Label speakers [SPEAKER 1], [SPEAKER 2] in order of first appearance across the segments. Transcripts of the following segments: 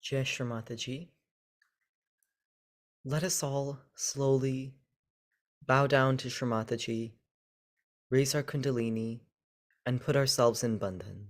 [SPEAKER 1] Jai Shri Mataji. Let us all slowly bow down to Shri Mataji, raise our kundalini, and put ourselves in bandhan.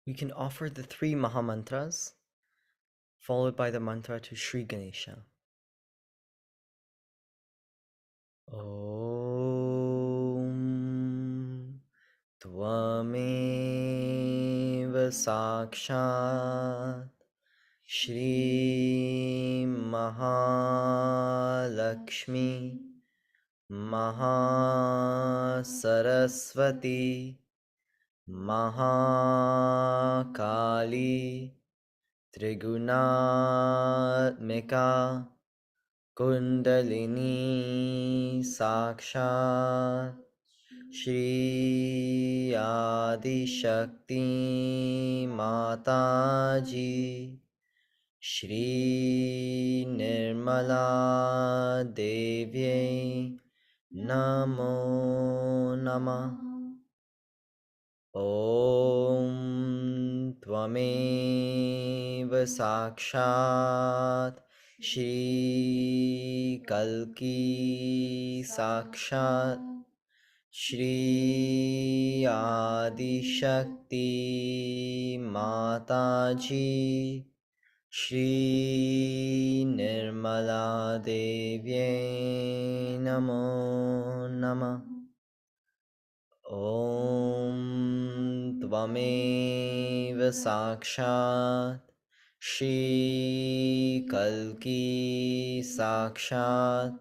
[SPEAKER 1] We can offer the 3 Mahamantras, followed by the mantra to Sri Ganesha. Om Tvameva Sakshat Shri Mahalakshmi Mahasaraswati Mahakali Trigunatmika Kundalini Sakshat Shri Adi Shakti Mataji Shri Nirmala Devi Namo Namah. Om Tvameva Sakshat Shri Kalki Sakshat Shri Adi Shakti Mataji Shri Nirmala Devi Namo Namah. Om Tvameva Sakshat Shri Kalki Sakshat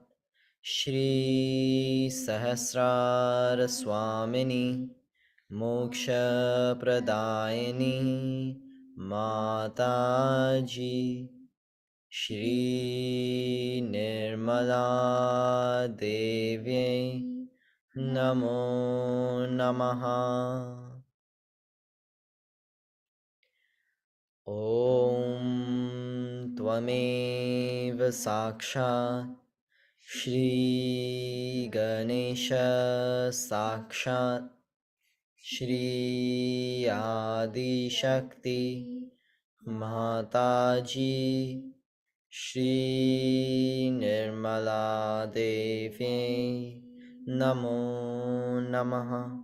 [SPEAKER 1] Shri Sahasrar Swamini Moksha Pradayani Mataji Shri Nirmala Devi Namo Namaha. Om Tvameva Sakshat Shri Ganesha Sakshat Shri Adi Shakti Mataji Shri Nirmala Devi Namo Namaha.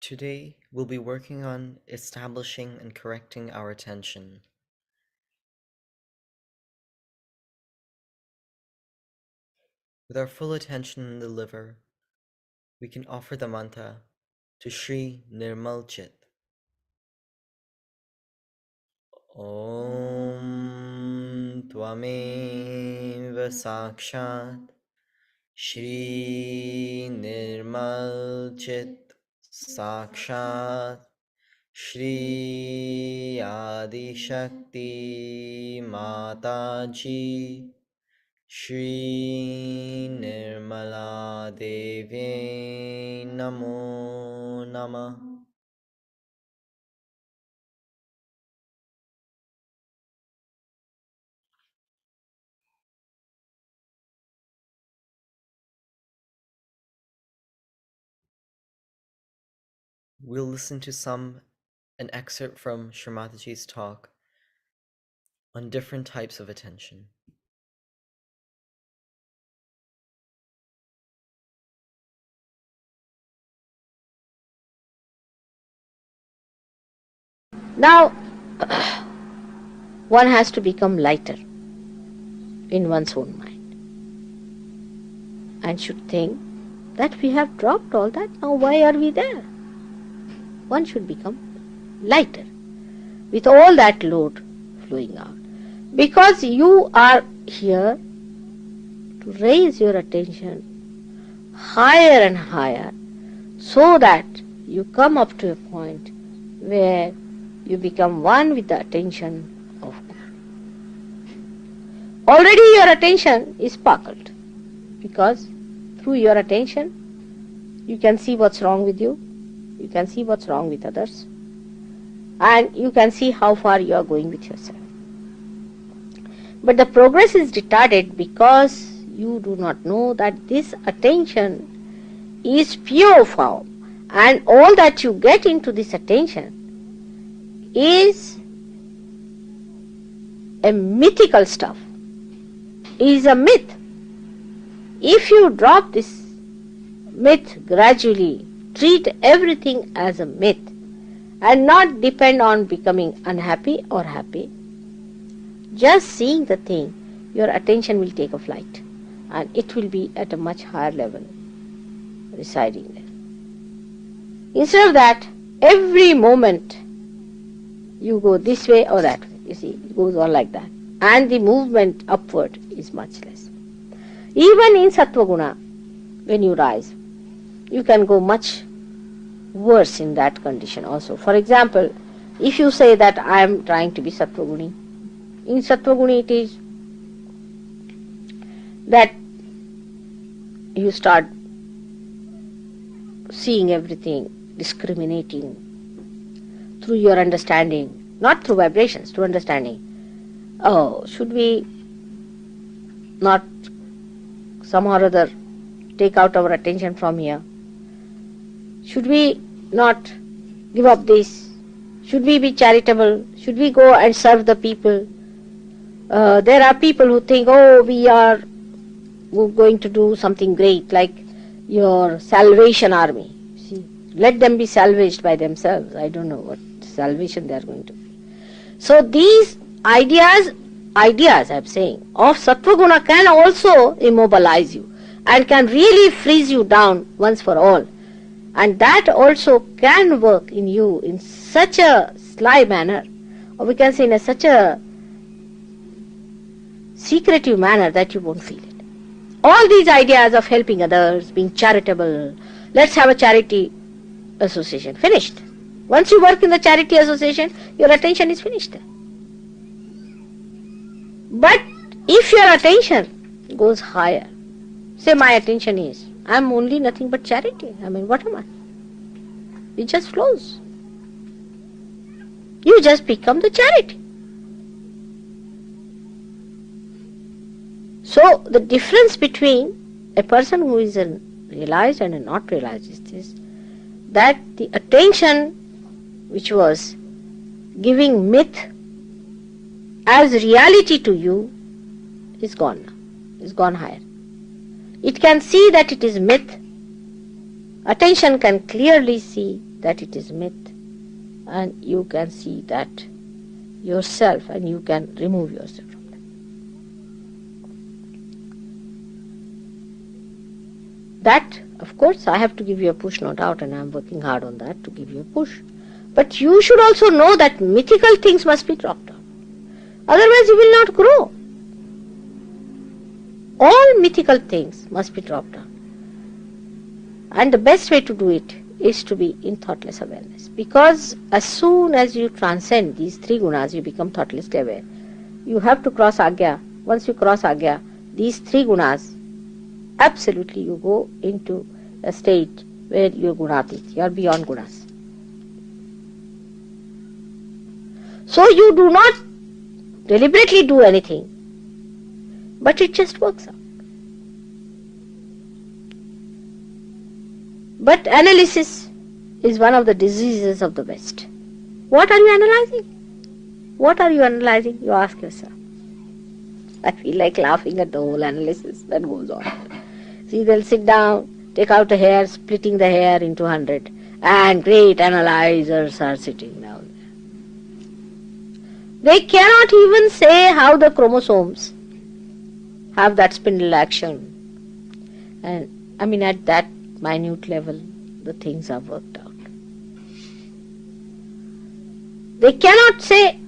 [SPEAKER 1] Today, we'll be working on establishing and correcting our attention. With our full attention in the liver, we can offer the mantra to Sri Nirmal Chit. Om Tvameva Sakshat Shri Nirmal Chit Sakshat Shri Adi Shakti Mataji Shri Nirmala Devi Namo Namah. We'll listen to an excerpt from Srimataji's talk on different types of attention.
[SPEAKER 2] Now, one has to become lighter in one's own mind and should think that we have dropped all that. Now, why are we there? One should become lighter with all that load flowing out. Because you are here to raise your attention higher and higher so that you come up to a point where you become one with the attention of God. Already your attention is sparkled because through your attention you can see what's wrong with you, you can see what's wrong with others, and you can see how far you are going with yourself. But the progress is retarded because you do not know that this attention is pure form, and all that you get into this attention is a mythical stuff, is a myth. If you drop this myth gradually, treat everything as a myth and not depend on becoming unhappy or happy, just seeing the thing, your attention will take a flight and it will be at a much higher level residing there. Instead of that, every moment you go this way or that way. You see, it goes on like that. And the movement upward is much less. Even in Sattva Guna, when you rise, you can go much worse in that condition also. For example, if you say that I am trying to be Sattva Guni, in Sattva Guni it is that you start seeing everything, discriminating through your understanding, not through vibrations, through understanding. Oh, should we not somehow or other take out our attention from here? Should we not give up this? Should we be charitable? Should we go and serve the people? There are people who think, oh, we're going to do something great, like your Salvation Army. See, let them be salvaged by themselves. I don't know what salvation they are going to be. So these ideas I'm saying, of Sattva Guna can also immobilize you and can really freeze you down once for all. And that also can work in you in such a sly manner, or we can say in such a secretive manner that you won't feel it. All these ideas of helping others, being charitable, let's have a charity association, finished. Once you work in the charity association, your attention is finished there. But if your attention goes higher, say my attention is, I am only nothing but charity. I mean, what am I? It just flows. You just become the charity. So the difference between a person who is realized and a not realized is this, that the attention which was giving myth as reality to you is gone now, is gone higher. It can see that it is myth. Attention can clearly see that it is myth, and you can see that yourself and you can remove yourself from that. That, of course, I have to give you a push, no doubt, and I am working hard on that to give you a push. But you should also know that mythical things must be dropped out. Otherwise you will not grow. All mythical things must be dropped out. And the best way to do it is to be in thoughtless awareness. Because as soon as you transcend these three gunas, you become thoughtlessly aware. You have to cross agya. Once you cross agya, these three gunas, absolutely you go into a state where you are gunatit, you are beyond gunas. So you do not deliberately do anything, but it just works out. But analysis is one of the diseases of the West. What are you analyzing? What are you analyzing? You ask yourself. I feel like laughing at the whole analysis that goes on. See, they'll sit down, take out a hair, splitting the hair into 100, and great analyzers are sitting down there. They cannot even say how the chromosomes have that spindle action. And I mean, at that minute level, the things are worked out. They cannot say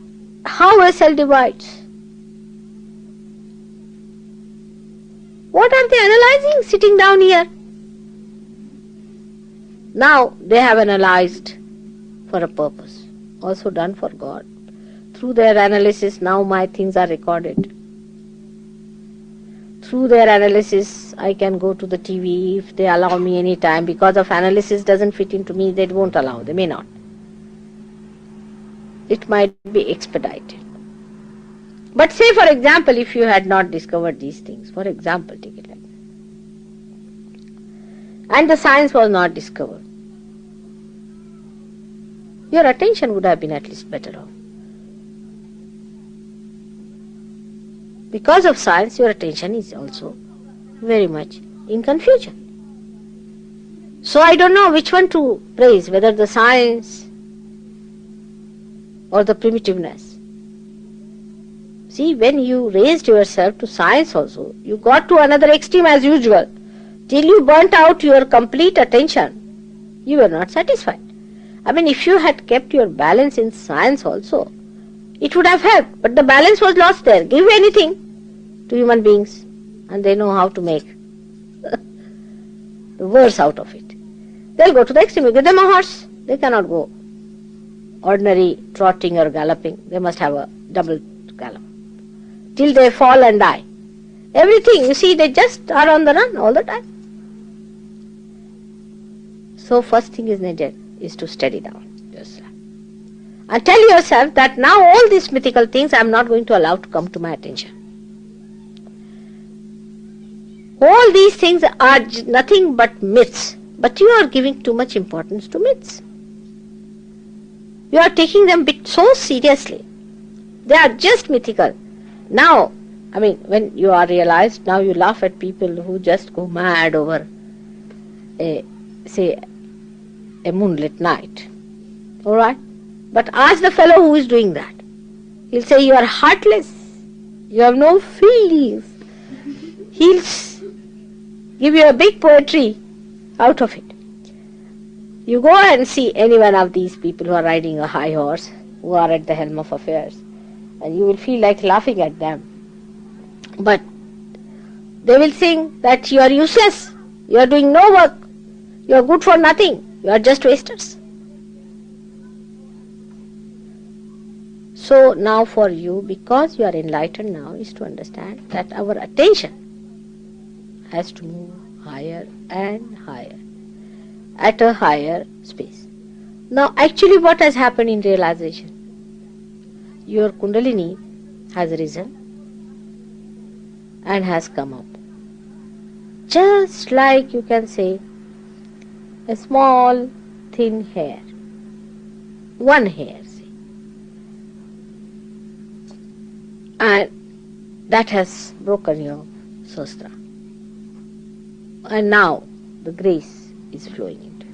[SPEAKER 2] how a cell divides. What are they analyzing sitting down here? Now they have analyzed for a purpose, also done for God. Through their analysis, now my things are recorded. Through their analysis, I can go to the TV if they allow me any time. Because of analysis doesn't fit into me, they won't allow, they may not. It might be expedited. But say for example, if you had not discovered these things, for example, take it like that, and the science was not discovered, your attention would have been at least better off. Because of science, your attention is also very much in confusion. So I don't know which one to praise, whether the science or the primitiveness. See, when you raised yourself to science also, you got to another extreme as usual. Till you burnt out your complete attention, you were not satisfied. I mean, if you had kept your balance in science also, it would have helped, but the balance was lost there. Give anything to human beings and they know how to make the worse out of it. They'll go to the extreme. You give them a horse, they cannot go ordinary trotting or galloping. They must have a double gallop till they fall and die. Everything, you see, they just are on the run all the time. So first thing is needed is to steady down yourself and tell yourself that now all these mythical things I am not going to allow to come to my attention. All these things are nothing but myths, but you are giving too much importance to myths. You are taking them so seriously. They are just mythical. Now, I mean, when you are realized, now you laugh at people who just go mad over say, a moonlit night. Alright? But ask the fellow who is doing that. He'll say you are heartless. You have no feelings. He'll give you a big poetry out of it. You go and see any one of these people who are riding a high horse, who are at the helm of affairs, and you will feel like laughing at them. But they will think that you are useless, you are doing no work, you are good for nothing, you are just wasters. So now for you, because you are enlightened now, is to understand that our attention has to move higher and higher, at a higher space. Now actually what has happened in realization? Your Kundalini has risen and has come up. Just like you can say a small thin hair, one hair, say, and that has broken your sastra. And now the grace is flowing into it.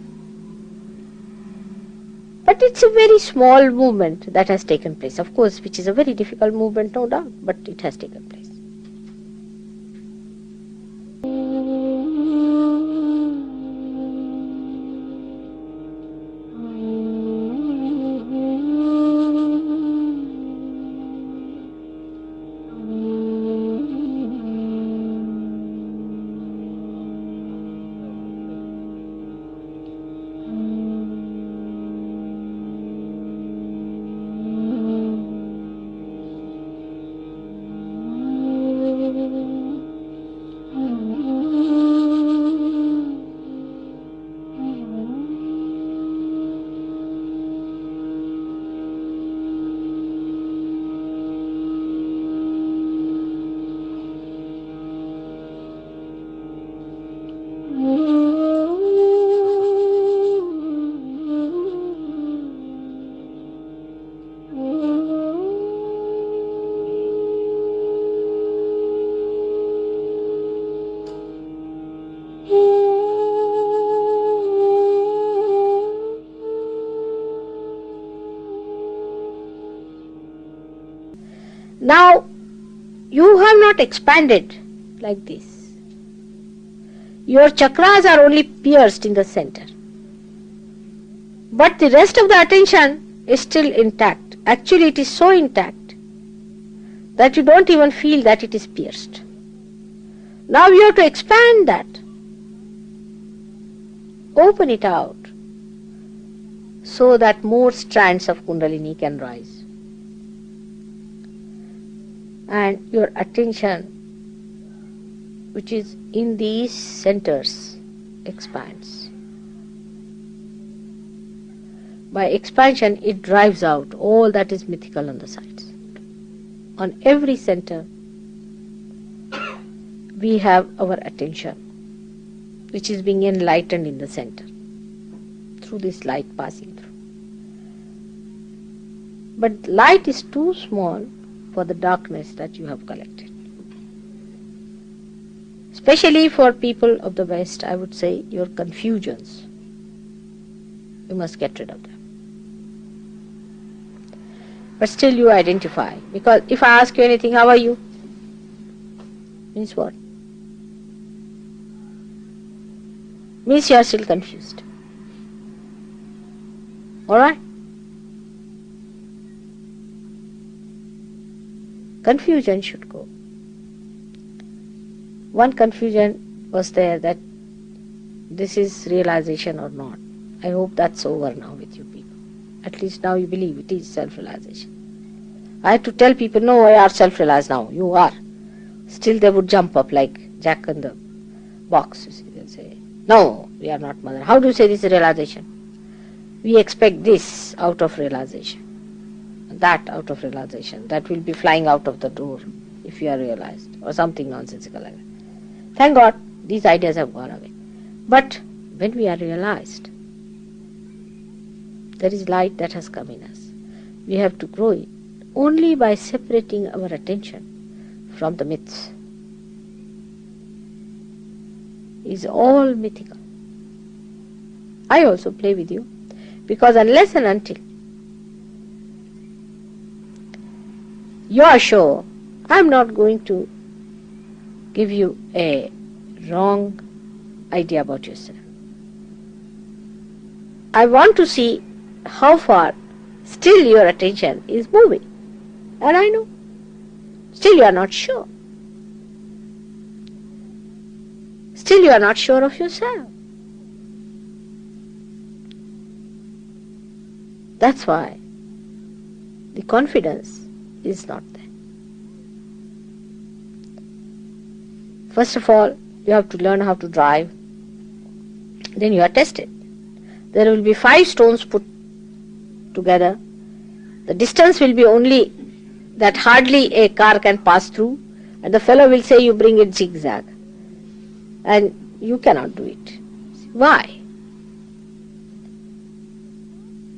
[SPEAKER 2] But it's a very small movement that has taken place, of course, which is a very difficult movement, no doubt, but it has taken place. Now, you have not expanded like this. Your chakras are only pierced in the center. But the rest of the attention is still intact. Actually, it is so intact that you don't even feel that it is pierced. Now you have to expand that. Open it out so that more strands of Kundalini can rise. And your attention, which is in these centers, expands. By expansion, it drives out all that is mythical on the sides. On every center, we have our attention, which is being enlightened in the center, through this light passing through. But light is too small for the darkness that you have collected. Especially for people of the West, I would say your confusions. You must get rid of them. But still you identify. Because if I ask you anything, how are you? Means what? Means you are still confused. Alright? Confusion should go. One confusion was there, that this is realization or not. I hope that's over now with you people. At least now you believe it is self-realization. I had to tell people, no, I are self-realized now. You are. Still they would jump up like Jack in the box. You see, they'll say, no, we are not mother. How do you say this is realization? We expect this out of realization, that out of realization. That will be flying out of the door if you are realized, or something nonsensical like that. Thank God, these ideas have gone away. But when we are realized, there is light that has come in us. We have to grow it only by separating our attention from the myths. It is all mythical. I also play with you, because unless and until you are sure, I am not going to give you a wrong idea about yourself. I want to see how far still your attention is moving. And I know. Still you are not sure. Still you are not sure of yourself. That's why the confidence is not there. First of all, you have to learn how to drive. Then you are tested. There will be 5 stones put together. The distance will be only that hardly a car can pass through, and the fellow will say you bring it zigzag. And you cannot do it. Why?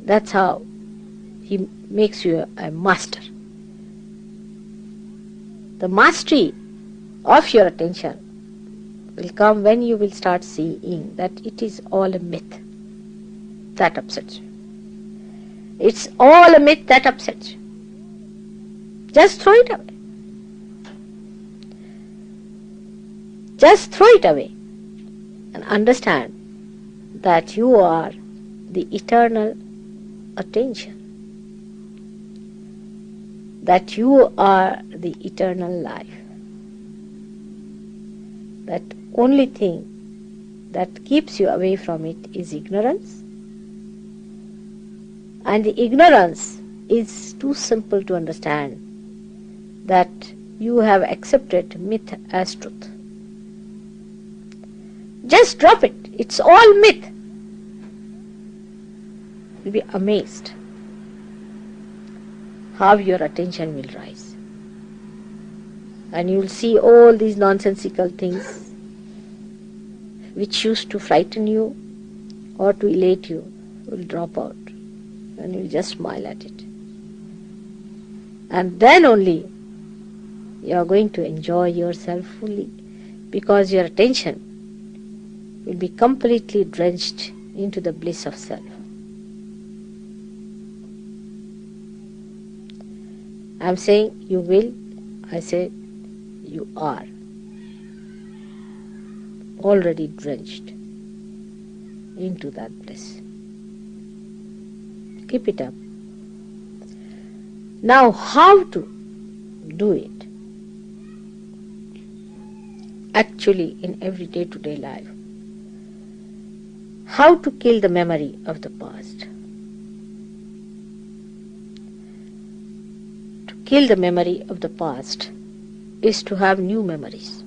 [SPEAKER 2] That's how he makes you a master. The mastery of your attention will come when you will start seeing that it is all a myth. That upsets you. It's all a myth that upsets you. Just throw it away. Just throw it away and understand that you are the eternal attention. That you are the eternal life. That only thing that keeps you away from it is ignorance. And the ignorance is too simple to understand, that you have accepted myth as truth. Just drop it. It's all myth. You'll be amazed how your attention will rise. And you'll see all these nonsensical things which used to frighten you or to elate you will drop out. And you'll just smile at it. And then only you are going to enjoy yourself fully, because your attention will be completely drenched into the bliss of self. I'm saying you will, I say you are already drenched into that bliss. Keep it up. Now, how to do it? Actually, in every day-to-day life. How to kill the memory of the past? To kill the memory of the past is to have new memories.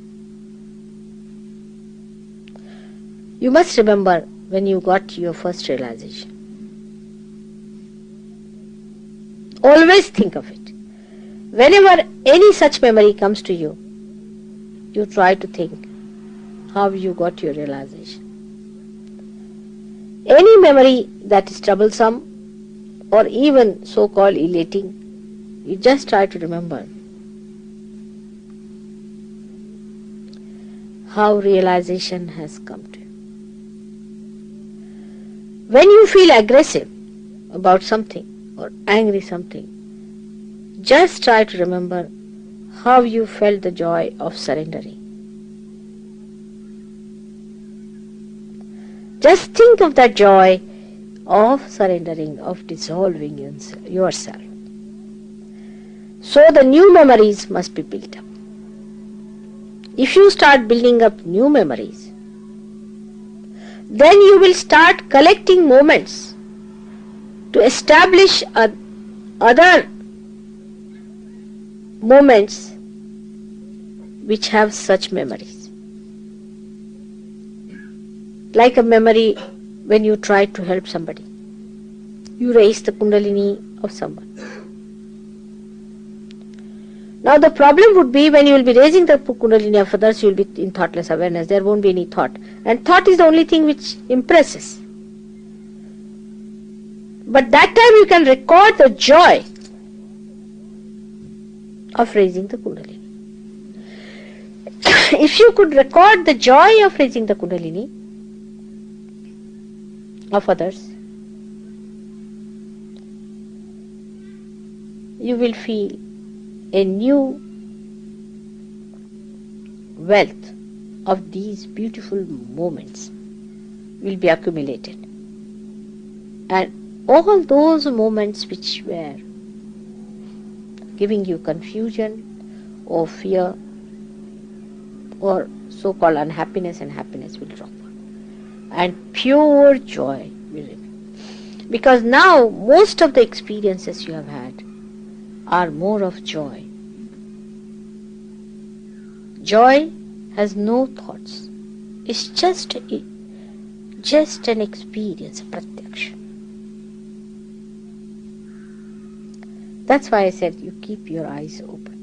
[SPEAKER 2] You must remember when you got your first realization. Always think of it. Whenever any such memory comes to you, you try to think how you got your realization. Any memory that is troublesome or even so-called elating, you just try to remember how realization has come to you. When you feel aggressive about something or angry something, just try to remember how you felt the joy of surrendering. Just think of that joy of surrendering, of dissolving yourself. So the new memories must be built up. If you start building up new memories, then you will start collecting moments to establish other moments which have such memories. Like a memory when you try to help somebody. You raise the kundalini of someone. Now the problem would be when you will be raising the kundalini of others, you will be in thoughtless awareness. There won't be any thought. And thought is the only thing which impresses. But that time you can record the joy of raising the kundalini. If you could record the joy of raising the kundalini of others, you will feel a new wealth of these beautiful moments will be accumulated. And all those moments which were giving you confusion or fear or so-called unhappiness and happiness will drop. And pure joy will remain. Because now most of the experiences you have had are more of joy. Joy has no thoughts. It's just an experience, pratyaksha. That's why I said you keep your eyes open.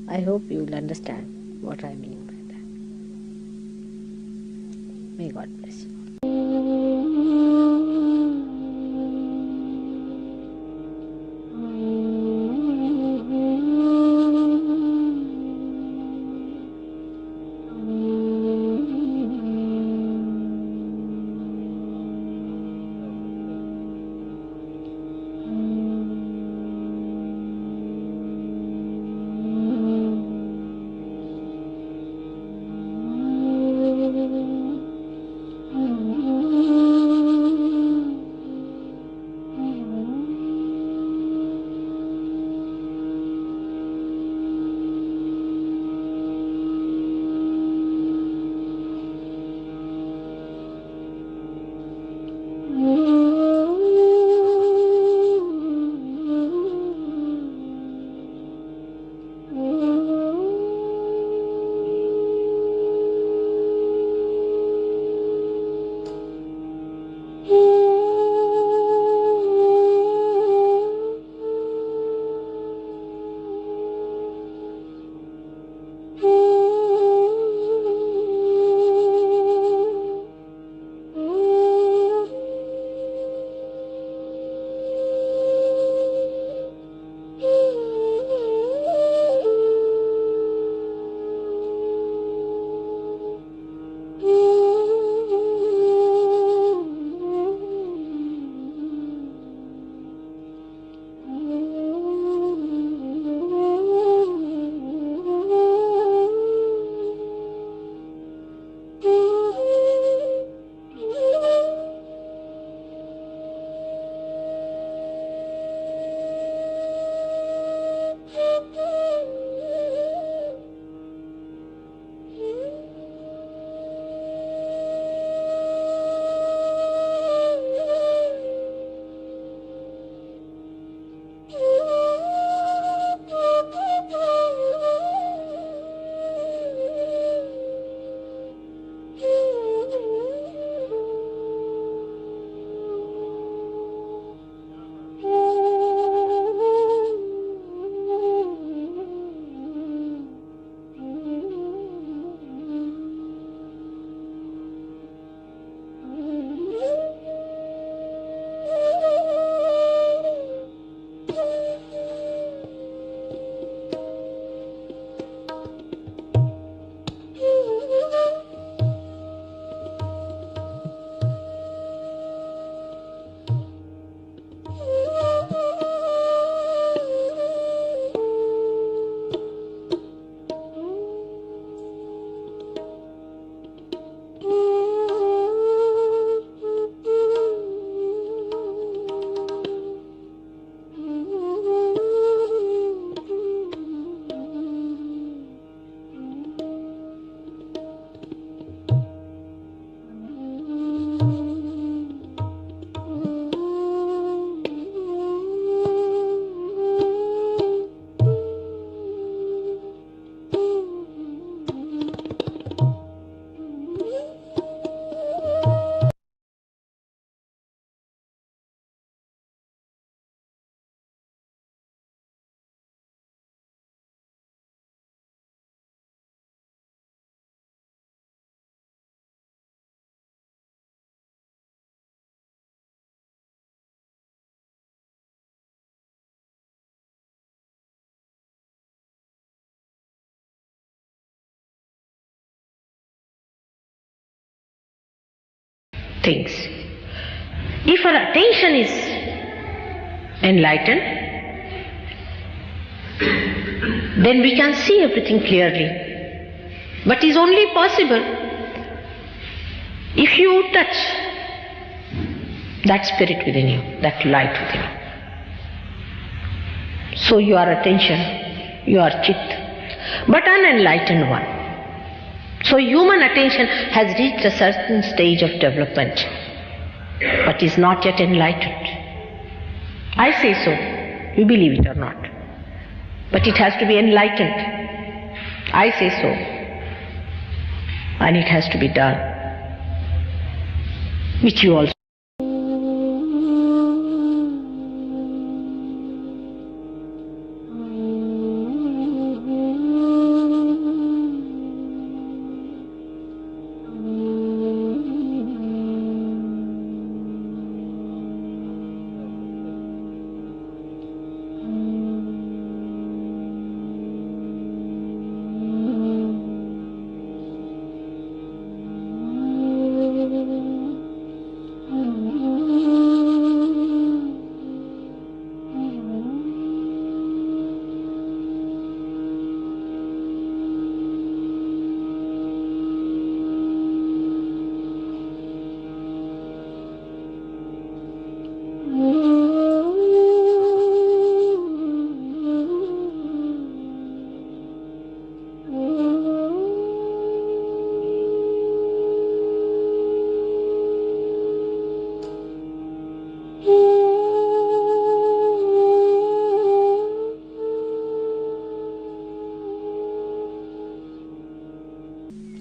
[SPEAKER 2] I hope you will understand what I mean by that. May God bless you. things. If our attention is enlightened, then we can see everything clearly. But it is only possible if you touch that spirit within you, that light within you. So your attention, your chitta, but unenlightened one. So human attention has reached a certain stage of development, but is not yet enlightened. I say so, you believe it or not. But it has to be enlightened. I say so. And it has to be done. Which you also.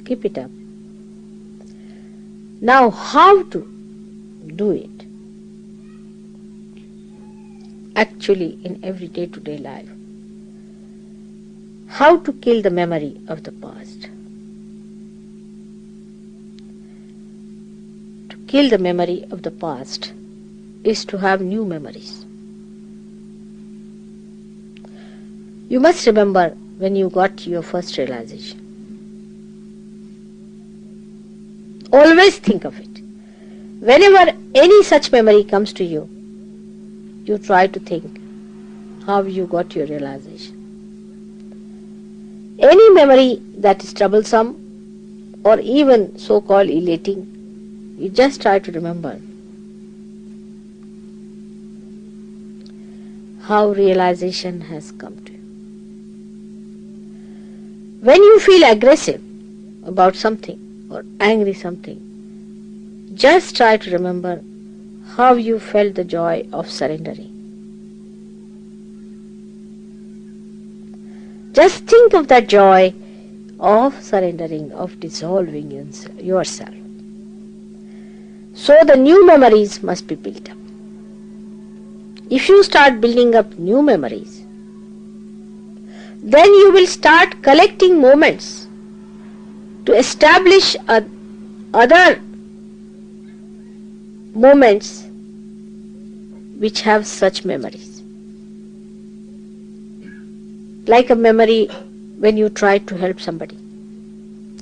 [SPEAKER 2] Keep it up. Now, how to do it? Actually, in every day-to-day life. How to kill the memory of the past? To kill the memory of the past is to have new memories. You must remember when you got your first realization. Always think of it. Whenever any such memory comes to you, you try to think how you got your realization. Any memory that is troublesome or even so-called elating, you just try to remember how realization has come to you. When you feel aggressive about something or angry something, just try to remember how you felt the joy of surrendering. Just think of that joy of surrendering, of dissolving yourself. So the new memories must be built up. If you start building up new memories, then you will start collecting moments to establish other moments which have such memories. Like a memory when you try to help somebody.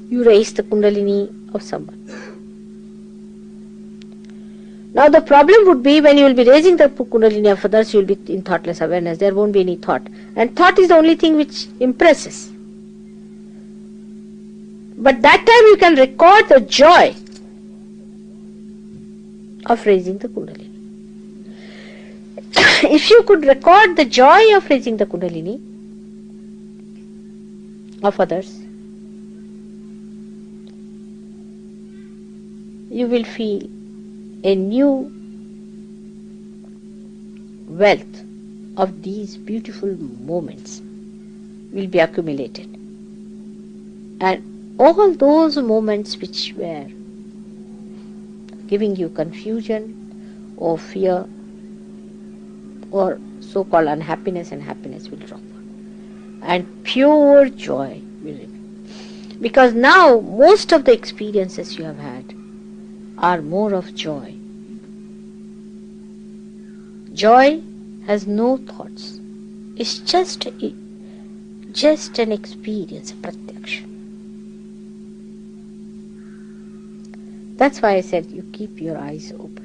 [SPEAKER 2] You raise the kundalini of someone. Now the problem would be when you will be raising the kundalini of others, you will be in thoughtless awareness. There won't be any thought. And thought is the only thing which impresses. But that time you can record the joy of raising the kundalini. If you could record the joy of raising the kundalini of others, you will feel a new wealth of these beautiful moments will be accumulated. And all those moments which were giving you confusion or fear or so-called unhappiness and happiness will drop. And pure joy will remain. Because now most of the experiences you have had are more of joy. Joy has no thoughts. It's just an experience, pratyaksha. That's why I said you keep your eyes open.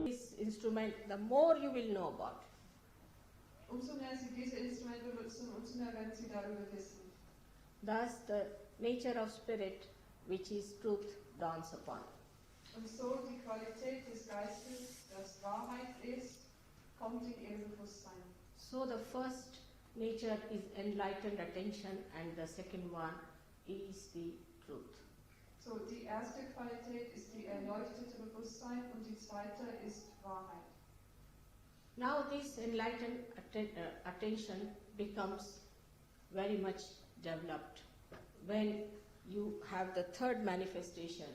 [SPEAKER 2] This instrument, the more you will know about.
[SPEAKER 3] Umso mehr Sie diese Instrumente benutzen, umso mehr werden Sie darüber wissen.
[SPEAKER 2] Thus the nature of spirit, which is truth, dawns upon.
[SPEAKER 3] Und so die Qualität des Geistes, das Wahrheit ist, kommt in Ihr Bewusstsein.
[SPEAKER 2] So the first nature is enlightened attention and the second one is the truth.
[SPEAKER 3] So die erste Qualität ist die erleuchtete Bewusstsein und die zweite ist Wahrheit.
[SPEAKER 2] Now this enlightened attention becomes very much developed when you have the third manifestation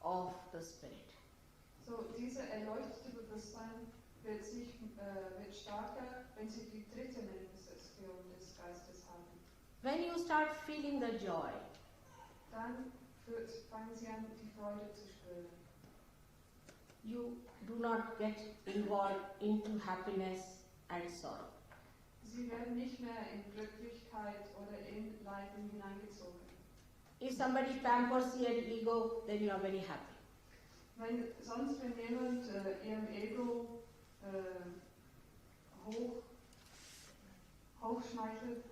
[SPEAKER 2] of the spirit.
[SPEAKER 3] So diese erleuchtete Bewusstsein wird stärker, wenn Sie die dritte Manifestation des Geistes haben.
[SPEAKER 2] When you start feeling the joy,
[SPEAKER 3] Dann fangen Sie an, die Freude zu spüren.
[SPEAKER 2] you do not get involved into happiness and sorrow.
[SPEAKER 3] Sie werden nicht mehr in Glücklichkeit oder in Leiden hineingezogen.
[SPEAKER 2] If somebody pampers your ego, then you are very happy.
[SPEAKER 3] Wenn jemand ihrem Ego hochschmeichelt,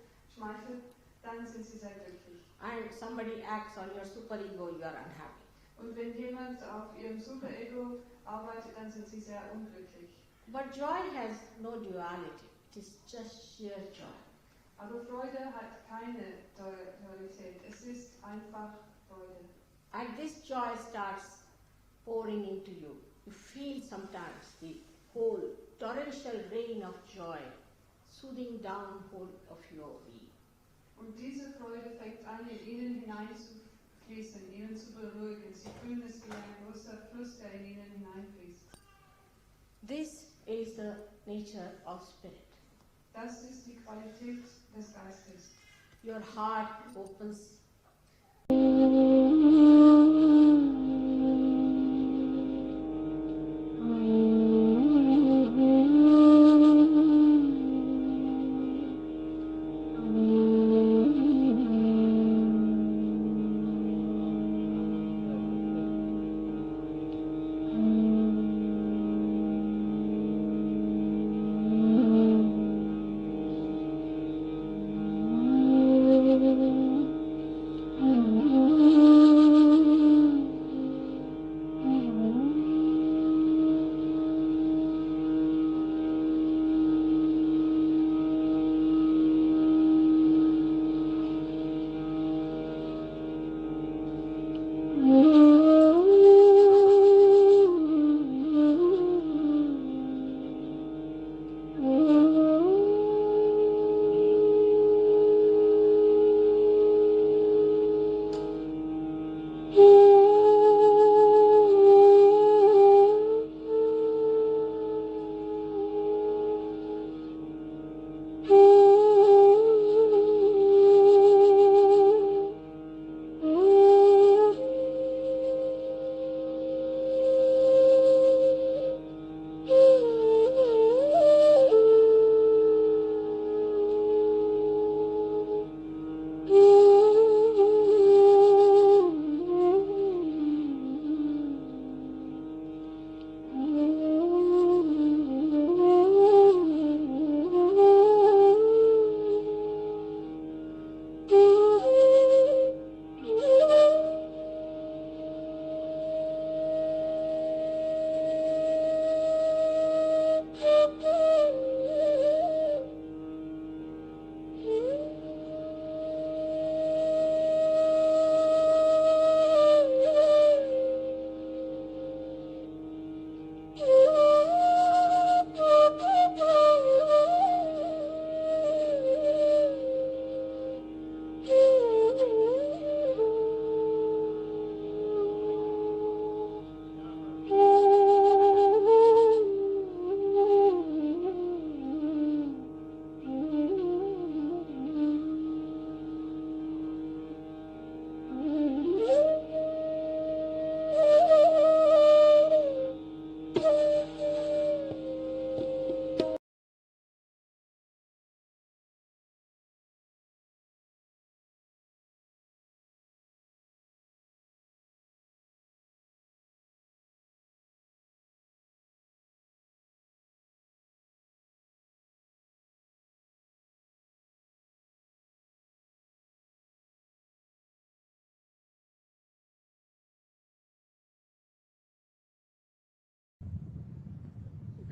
[SPEAKER 3] dann sind sie sehr glücklich.
[SPEAKER 2] And somebody acts on your superego, you are unhappy.
[SPEAKER 3] Und wenn jemand auf ihrem Superego arbeitet, dann sind sie sehr unglücklich.
[SPEAKER 2] But joy has no duality. It is just sheer joy.
[SPEAKER 3] Aber Freude hat keine Dualität. Es ist einfach Freude.
[SPEAKER 2] And this joy starts pouring into you. You feel sometimes the whole torrential rain of joy soothing down whole of your being.
[SPEAKER 3] Und diese Freude fängt an, in ihnen hineinzufließen, ihnen zu beruhigen. Sie fühlen es wie ein großer Fluss, der in ihnen hineinfließt.
[SPEAKER 2] This is the nature of spirit.
[SPEAKER 3] Das ist die Qualität des Geistes.
[SPEAKER 2] Your heart opens.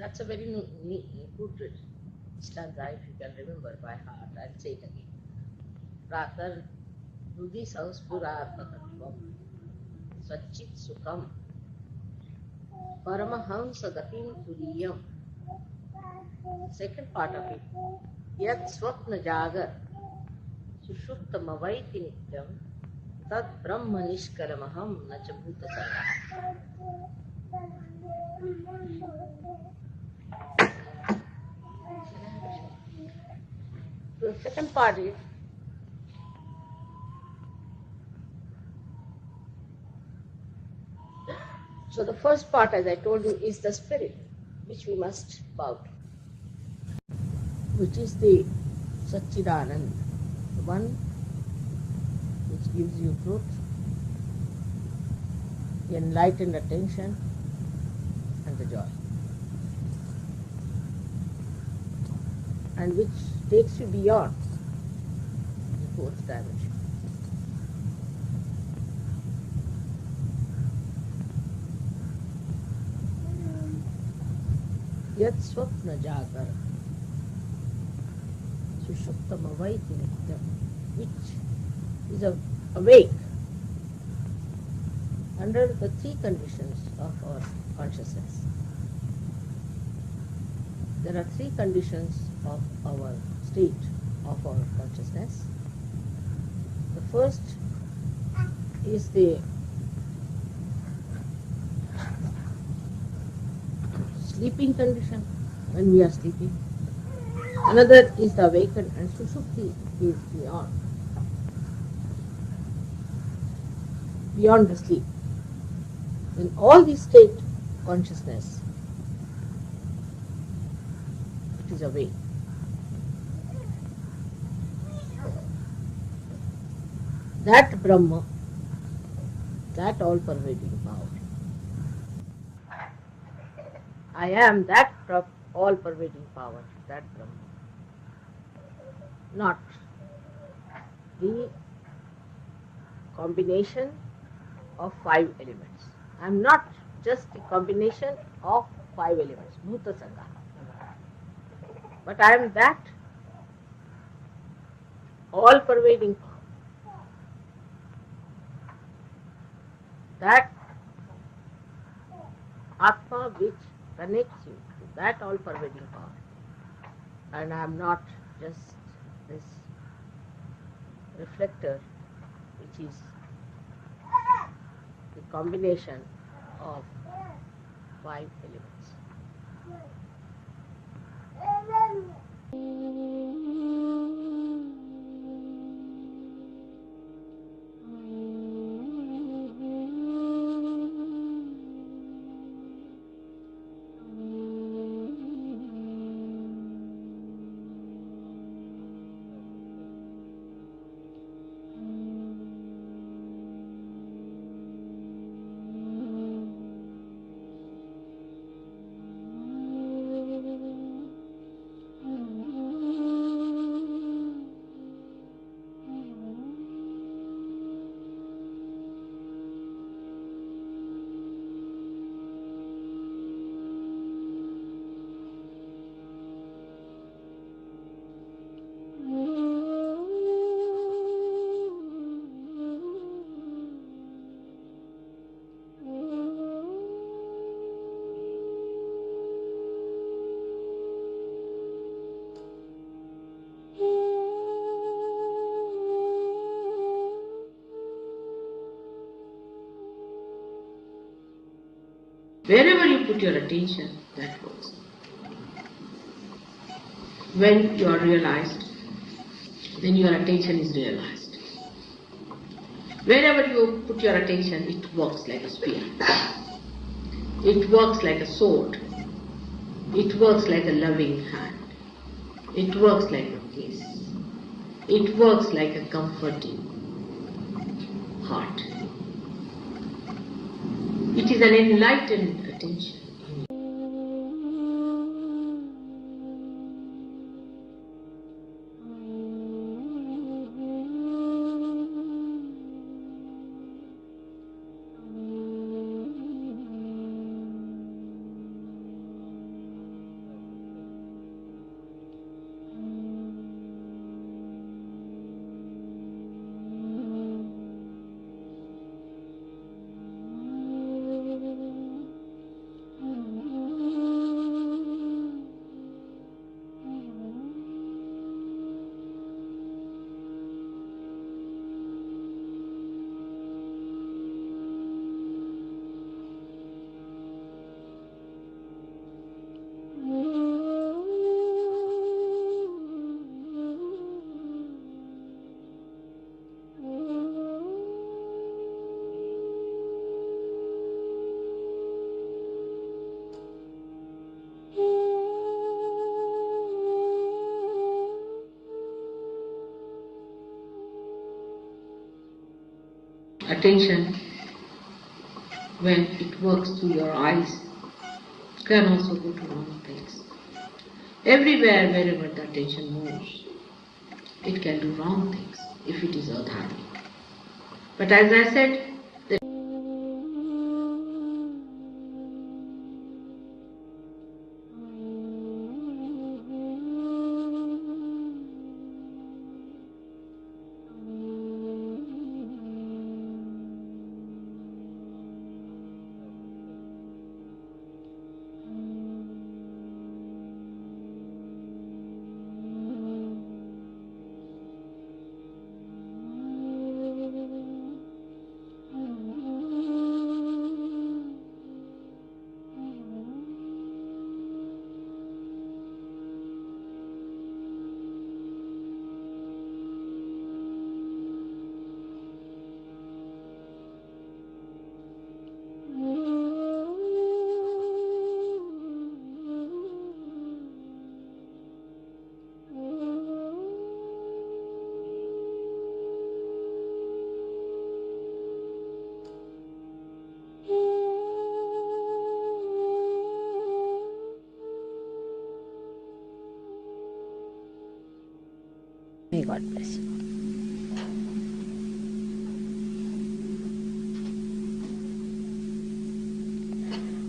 [SPEAKER 2] That's a very good stanza if you can remember by heart. I'll say it again. Pratar Rudi Sanspurarthatvam Sachit Sukham Paramahamsa Gatim Turiyam. Second part of it. Yat Swapna Jagar Sushuptamavaiti Nityam Tad Brahma Nishkaramaham Nachabhuta Sangha. The second part is so the first part, as I told you, is the spirit which we must bow to, which is the Satchidanand, the one which gives you truth, the enlightened attention, and the joy, and which takes you beyond the fourth dimension. Yat Swapna Jagar Sushuptamavaiti Nityam, which is awake under the three conditions of our consciousness. There are three conditions of our state of our consciousness. The first is the sleeping condition, when we are sleeping. Another is the awakened, and Sushupti is beyond the sleep. In all these state consciousness, it is awake. That Brahma, that all-pervading power. I am that all-pervading power, that Brahma. Not the combination of five elements. I am not just the combination of five elements, Bhuta Sangha. But I am that all-pervading power. That Atma which connects you to that all-pervading power. And I am not just this reflector which is the combination of five elements. Wherever you put your attention, that works. When you are realized, then your attention is realized. Wherever you put your attention, it works like a spear. It works like a sword. It works like a loving hand. It works like a kiss. It works like a comforting heart. It is an enlightened attention. attention, when it works through your eyes, can also go to wrong things. Everywhere, wherever the attention moves, it can do wrong things if it is adharmic. But as I said, may God bless you.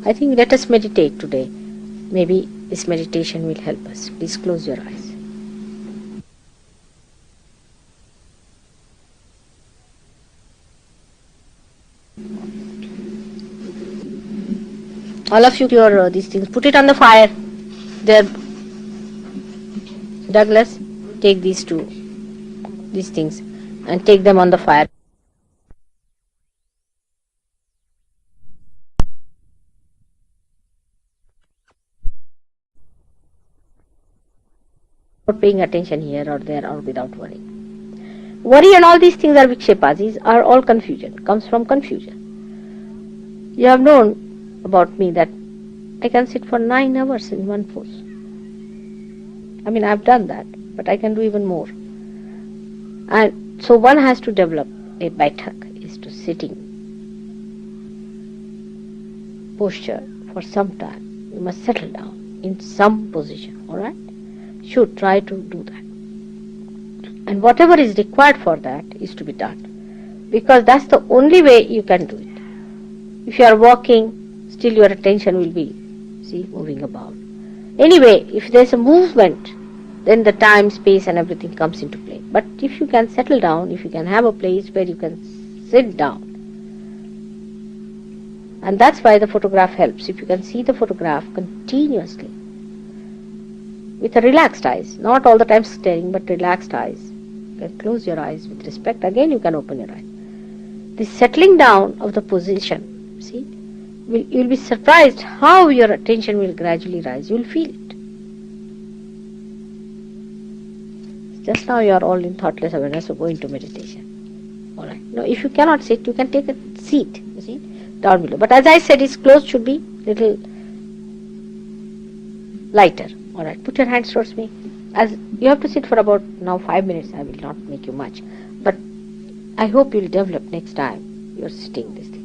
[SPEAKER 2] I think let us meditate today. Maybe this meditation will help us. Please close your eyes. All of you, your these things, put it on the fire. There, Douglas, take these things, and take them on the fire. Not paying attention here or there or without worry. Worry and all these things are vikshepas. These are all confusion. Comes from confusion. You have known about me that I can sit for 9 hours in one pose. I mean, I've done that, but I can do even more. And so one has to develop a baitak, is to sitting posture for some time. You must settle down in some position, alright? Should try to do that. And whatever is required for that is to be done. Because that's the only way you can do it. If you are walking, still your attention will be, moving about. Anyway, if there's a movement, then the time, space and everything comes into play. But if you can settle down, if you can have a place where you can sit down, and that's why the photograph helps. If you can see the photograph continuously, with a relaxed eyes, not all the time staring, but relaxed eyes. You can close your eyes with respect. Again, you can open your eyes. The settling down of the position, you'll be surprised how your attention will gradually rise. You'll feel it. Just now you are all in thoughtless awareness, so go into meditation. Alright. Now, if you cannot sit, you can take a seat, down below. But as I said, its clothes should be little lighter. Alright, put your hands towards me. As you have to sit for about now 5 minutes, I will not make you much. But I hope you'll develop next time you're sitting this thing.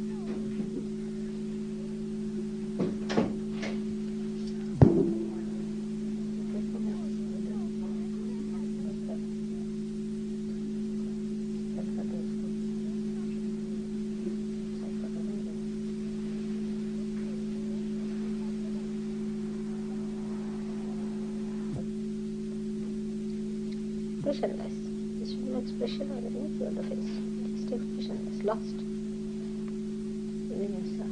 [SPEAKER 2] Expressionless. There should be no expression or anything on the face. Just expressionless, lost. Within yourself.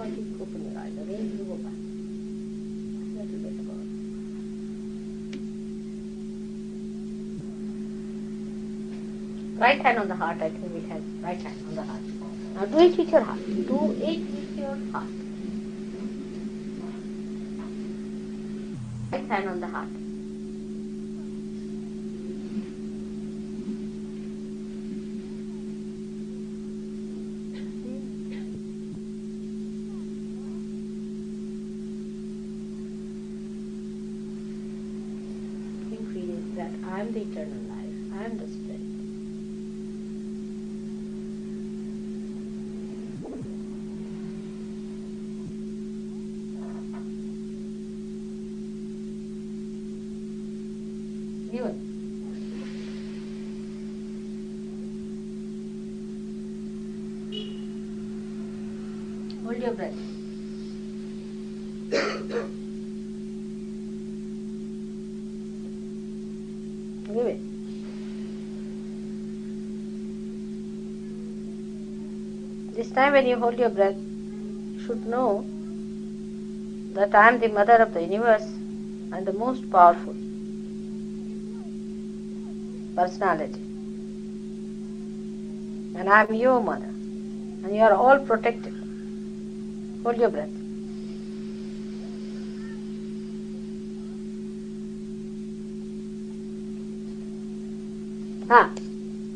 [SPEAKER 2] Open your eyes again, you go back. Little bit about. Right hand on the heart, I think we have right hand on the heart. Now do it with your heart. Do it with your heart. Right hand on the heart. Keep feeling that I am the eternal life. I am the spirit. Given. Hold your breath. Give it. This time when you hold your breath, you should know that I am the mother of the universe and the most powerful personality. And I am your mother. And you are all protected. Hold your breath.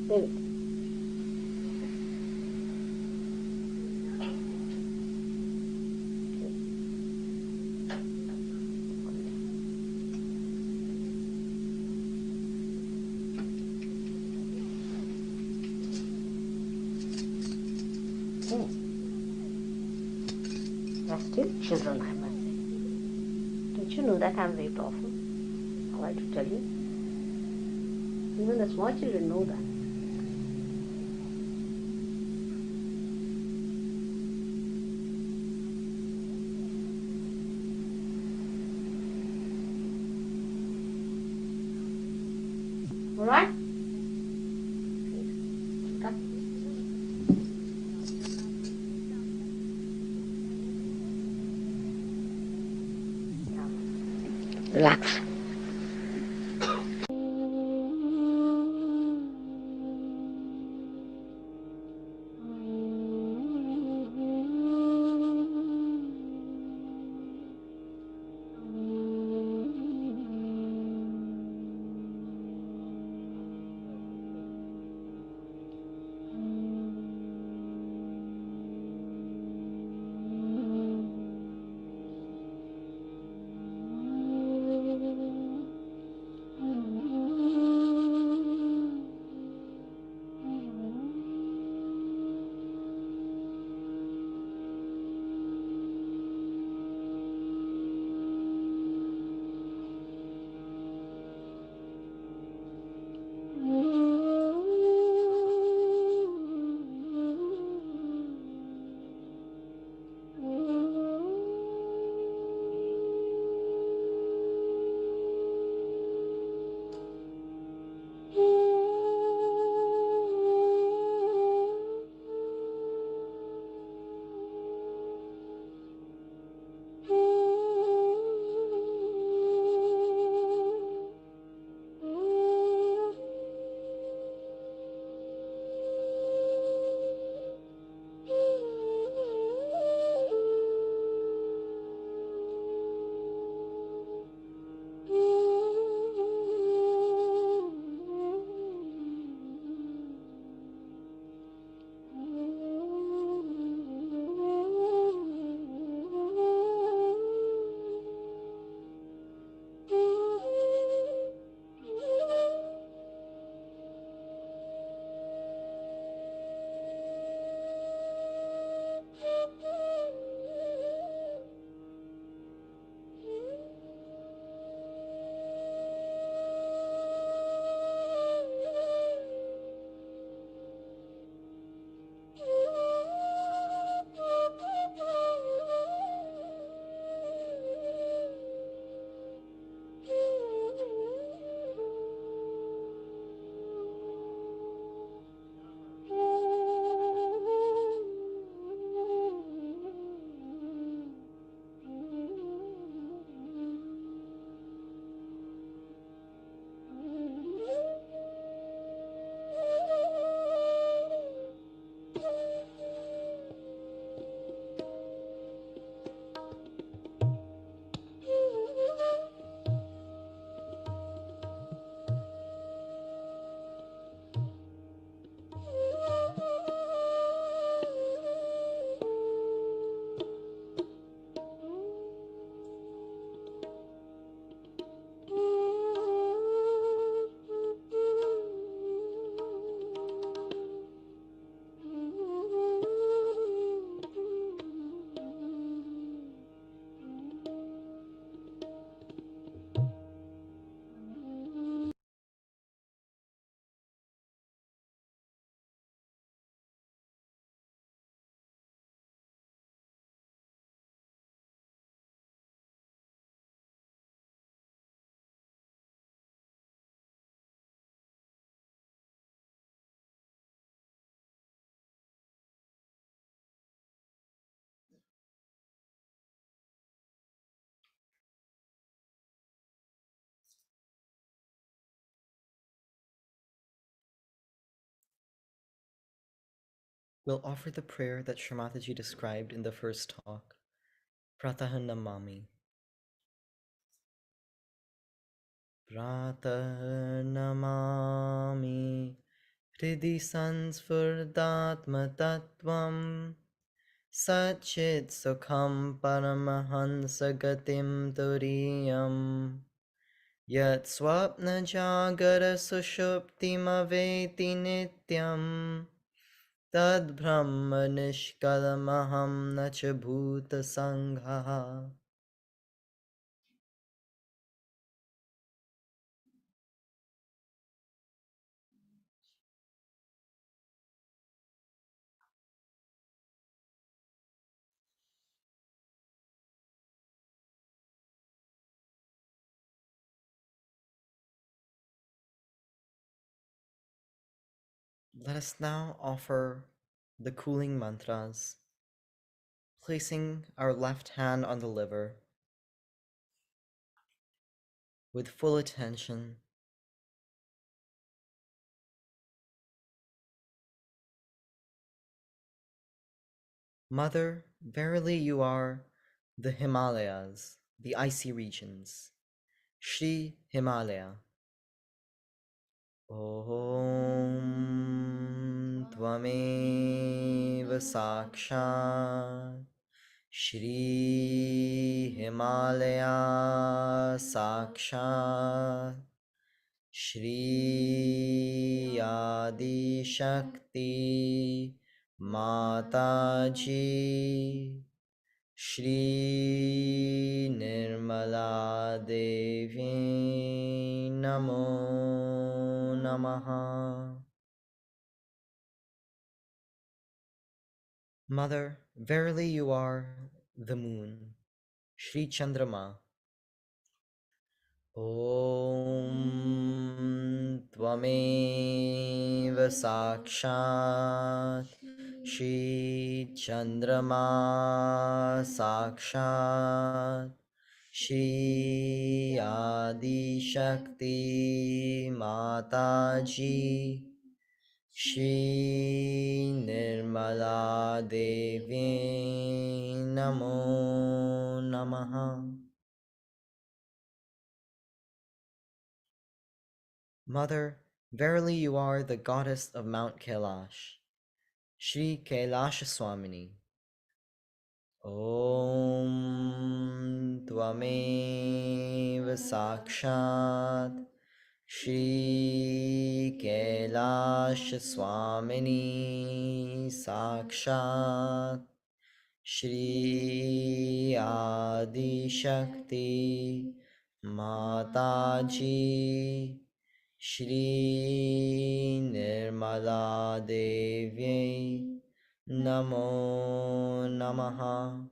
[SPEAKER 2] Leave it. Are still children, I must say. Don't you know that I am very powerful? I want to tell you. Even the small children know that. Alright? Relax.
[SPEAKER 1] We'll offer the prayer that Shramataji described in the first talk, Pratah Namami. Pratah Namami Hridi Sansfurdatmatattvam Satchit Sukham Paramahansa Gatim Turiyam Yat Swapna Jagara Sushuptim Aveti Nityam Tad Brahma Nishkalamaham Nacha Bhuta Sangha. Let us now offer the cooling mantras, placing our left hand on the liver with full attention. Mother, verily you are the Himalayas, the icy regions. Shri Himalaya. Om Tvameva Sakshat Shri Himalaya Sakshat Shri Adi Shakti Mataji Shri Nirmala Devi Namo Namaha. Mother, verily you are the moon, Shri Chandrama. Om Tvameva Sakshat Shri Chandrama Sakshat Shri Adi Shakti Mataji Shri Nirmala Devi Namo Namaha. Mother, verily you are the goddess of Mount Kailash, Shri Kailasha Swamini. Om Tvameva Sakshat Shri Kailasha Swamini Sakshat Shri Adi Shakti Mataji Shri Nirmala Devi Namo Namaha.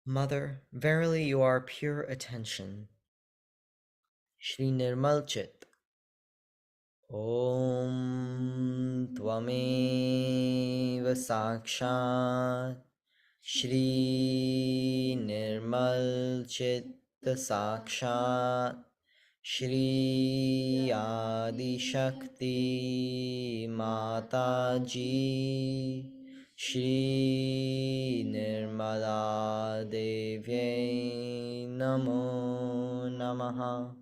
[SPEAKER 1] Mother, verily you are pure attention. Shri Nirmal Chit. Om Tvameva Sakshat Shri Nirmal Chitta Sakshat Shri Adi Shakti Mataji Shri Nirmala Devi Namo Namaha.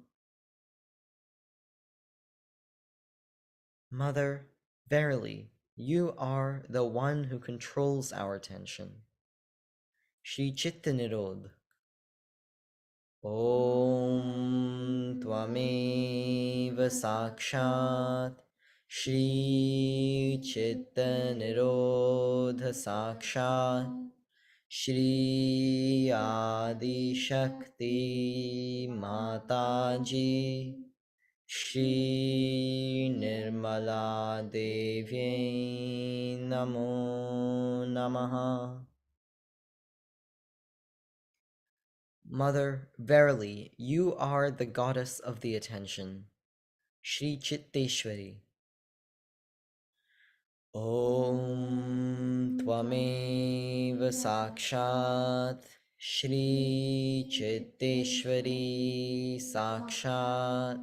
[SPEAKER 1] Mother, verily, you are the one who controls our attention. Shri Chitta Nirod. Om Tvameva Sakshat Shri Chitta Nirodha Sakshat Shri Adi Shakti Mataji Shri Nirmala Devi Namo Namaha. Mother, verily, you are the goddess of the attention, Shri Chitteshwari. Om Tvameva Sakshat Shri Chitteshwari Sakshat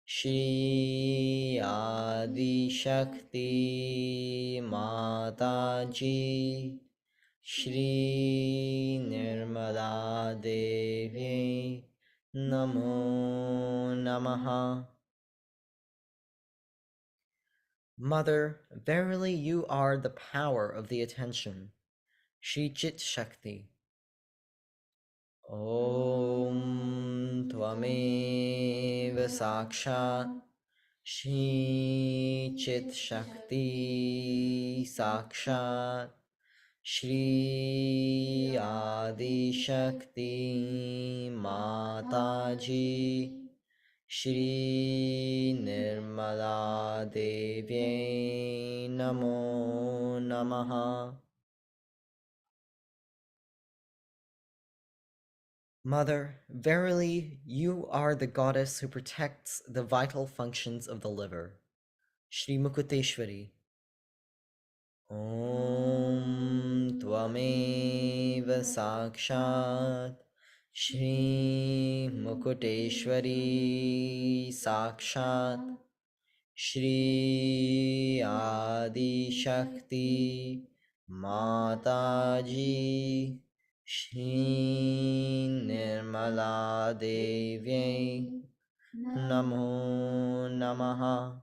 [SPEAKER 1] Shri Adi Shakti Mataji, Shri Nirmala Devi Namo Namaha. Mother, verily you are the power of the attention. Shri Chit Shakti. Om Tvameva Sakshat Shri Chit Shakti Sakshat Shri Adi Shakti Mataji Shri Nirmala Devi Namo Namaha. Mother, verily you are the goddess who protects the vital functions of the liver. Shri Mukuteshwari. Om Tvameva Sakshat Shri Mukuteshwari Sakshat Shri Adi Shakti Mataji Shri Nirmala Devi Namo Namaha.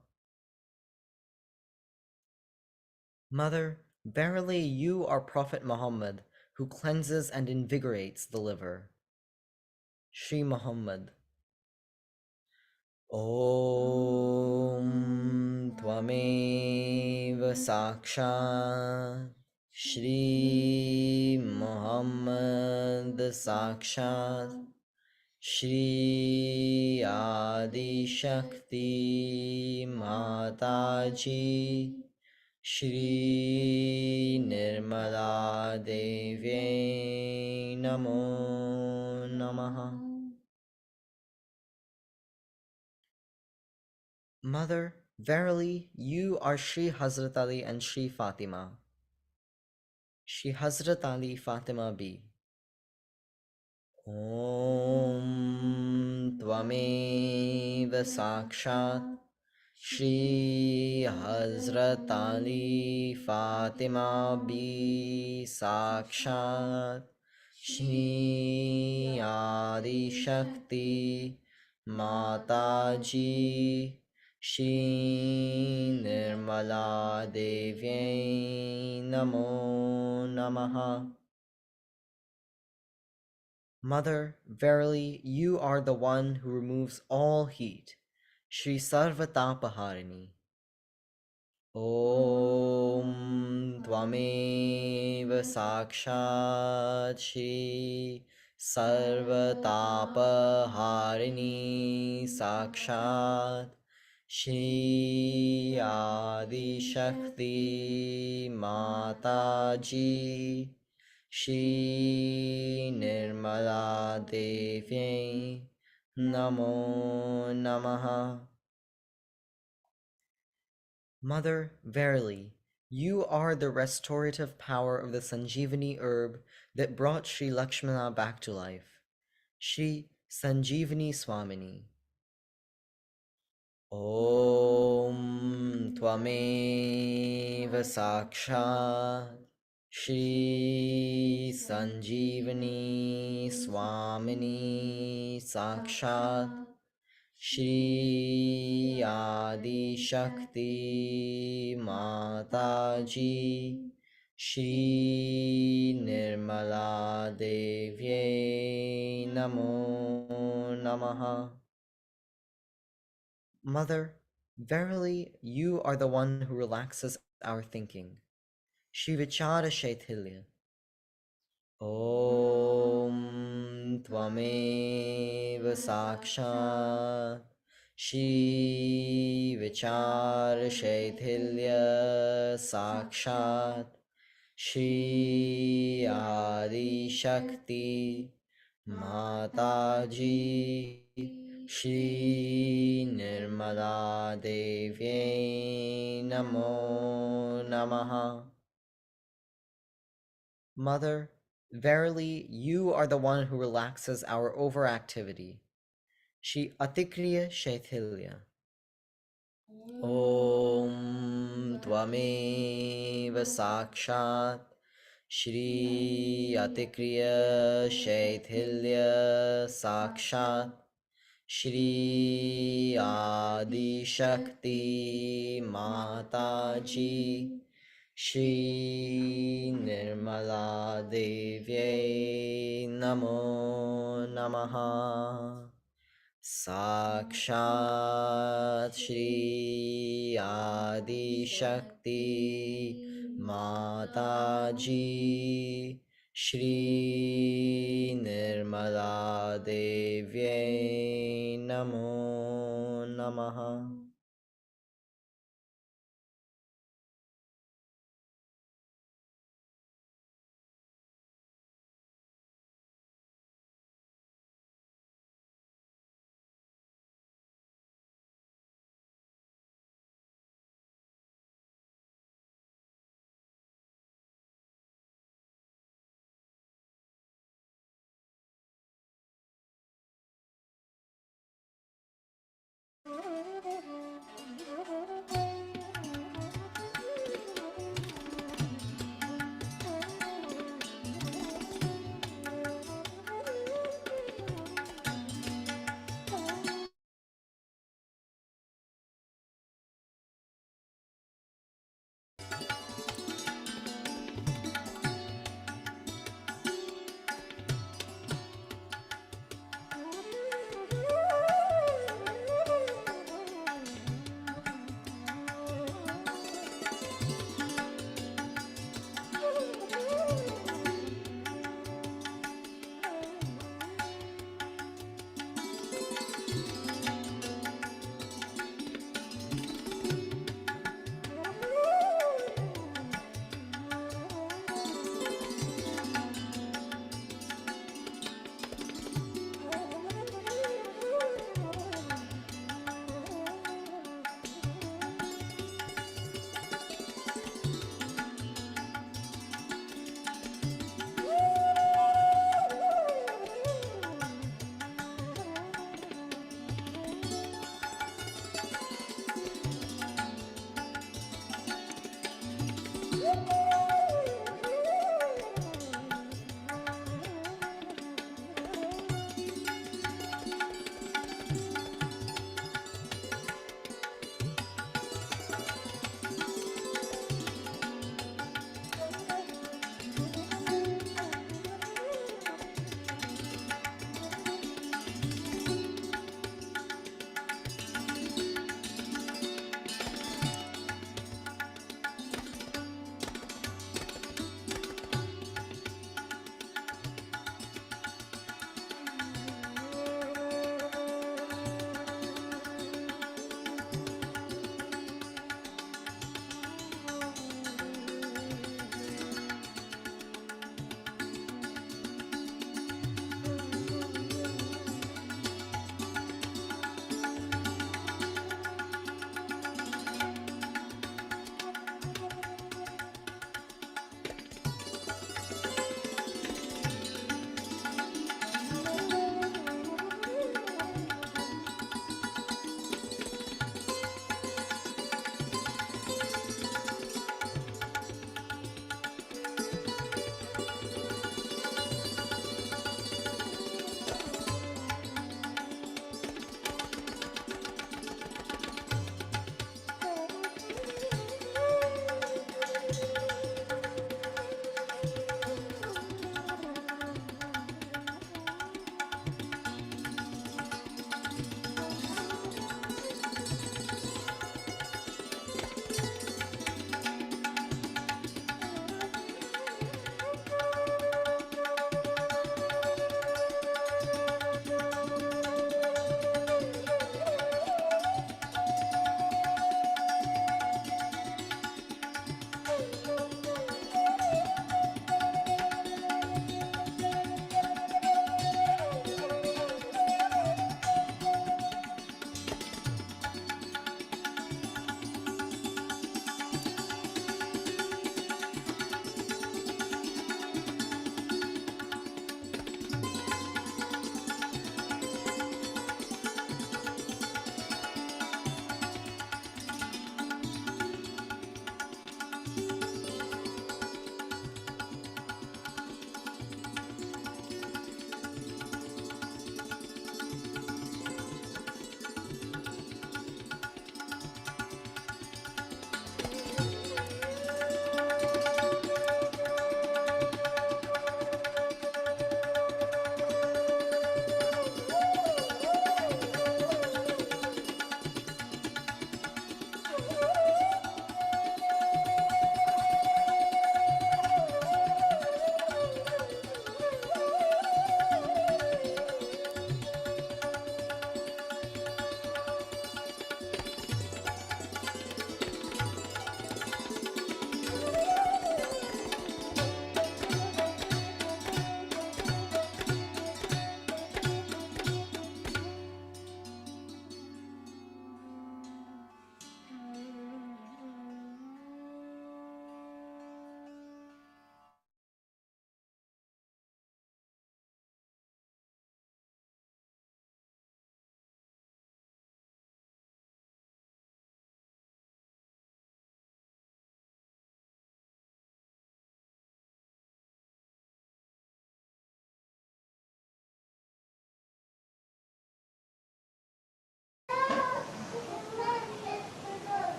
[SPEAKER 1] Mother, verily you are Prophet Muhammad, who cleanses and invigorates the liver. Shri Muhammad. Om Tvameva Sakshat Shri Muhammad Sakshat Shri Adi Shakti Mataji Shri Nirmala Devi Namo Namaha. Mother, verily you are Shri Hazrat Ali and Shri Fatima. Shri Hazrat Ali Fatima B. Om Tvameva Sakshat Shri Hazrat Ali Fatima B. Sakshat Shri Adi Shakti Mataji Shri Nirmala Devi Namo Namaha. Mother, verily you are the one who removes all heat. Shri Sarvatapaharini. Om Tvameva Sakshat Shri Sarvatapaharini Sakshat Shri Adi Shakti Mataji Shri Nirmala Devi Namo Namaha. Mother, verily, you are the restorative power of the Sanjeevani herb that brought Sri Lakshmana back to life. Shri Sanjeevani Swamini. Om Tvameva Sakshat Shri Sanjeevani Swamini Sakshat Shri Adi Shakti Mataji Shri Nirmala Devi Namo Namaha. Mother, verily you are the one who relaxes our thinking. Shri Vichara Shaithilya. Om Tvameva Sakshat Shri Vichara Shaithilya Sakshat Shri Adi Shakti Mataji Shri Nirmala Devi Namo Namaha. Mother, verily you are the one who relaxes our overactivity. Shri Atikriya Shaithilya. ॐ त्वमेव साक्षात् श्री अतिक्रियशैथिल्य साक्षात् श्री आदिशक्ति माताजी श्री निर्मला देव्यै नमो नमः साक्षात् श्री आदिशक्ति माताजी श्री निर्मला देव्यै नमो नमः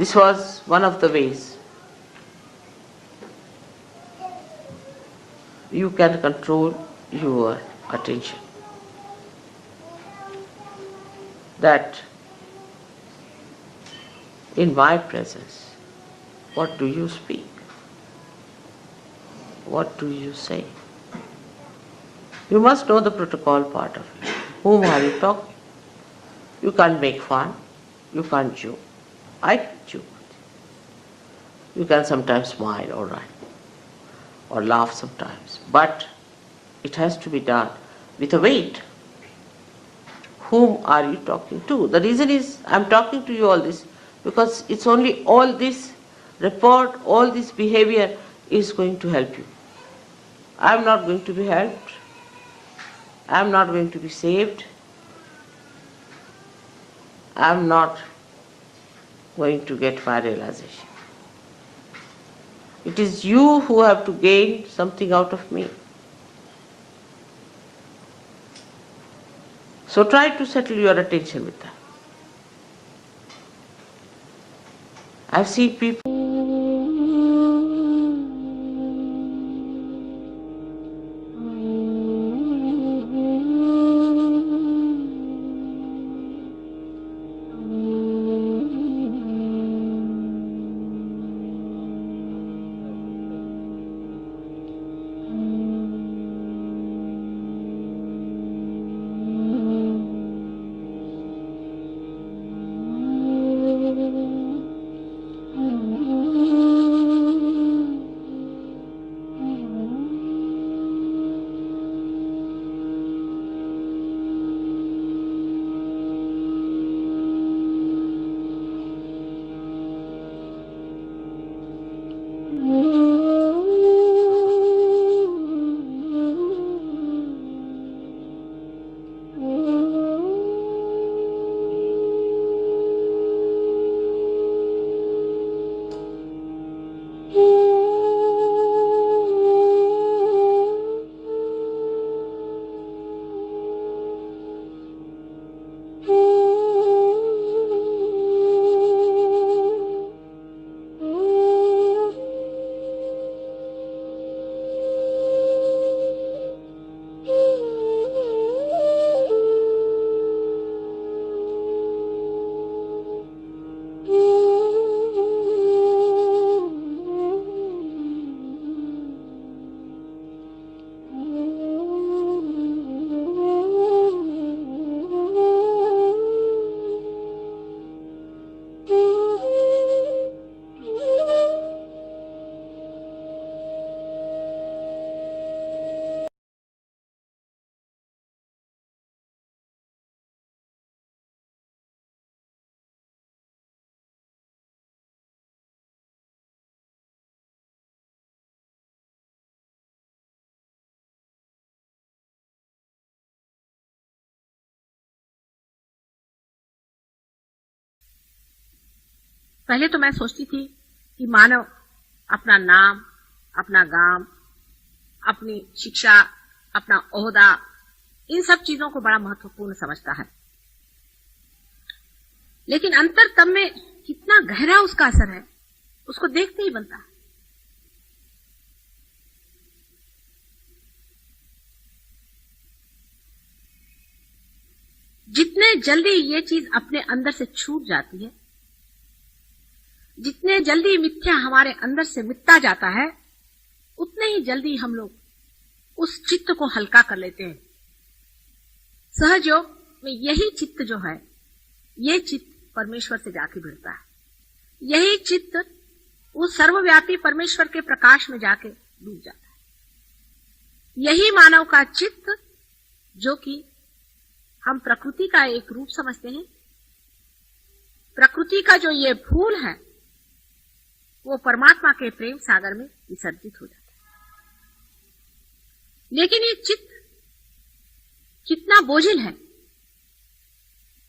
[SPEAKER 4] This was one of the ways you can control your attention. That in my presence, what do you speak? What do you say? You must know the protocol part of it. Whom are you talking? You can't make fun. You can't joke. I can joke with you. You can sometimes smile, all right, or laugh sometimes. But it has to be done with a weight. Whom are you talking to? The reason is I'm talking to you all this because it's only all this report, all this behavior is going to help you. I'm not going to be helped. I'm not going to be saved. I'm not going to get my realization. It is you who have to gain something out of me. So try to settle your attention with that. I've seen people
[SPEAKER 2] पहले तो मैं सोचती थी कि मानव अपना नाम, अपना गांव, अपनी शिक्षा, अपना ओहदा, इन सब चीजों को बड़ा महत्वपूर्ण समझता है। लेकिन अंतर तब में कितना गहरा उसका असर है, उसको देखते ही बनता है। जितने जल्दी ये चीज अपने अंदर से छूट जाती है, जितने जल्दी मिथ्या हमारे अंदर से मिटता जाता है, उतने ही जल्दी हम लोग उस चित्त को हल्का कर लेते हैं। सहज योग में यही चित्त जो है, ये चित्त परमेश्वर से जाके भिड़ता है। यही चित्त उस सर्वव्यापी परमेश्वर के प्रकाश में जाके डूब जाता है। यही मानव का चित्त, जो कि हम प्रकृति का एक रूप समझते हैं, प्रकृति का जो ये फूल है, वो परमात्मा के प्रेम सागर में विसर्जित हो जाता है। लेकिन ये चित्त कितना बोझिल है,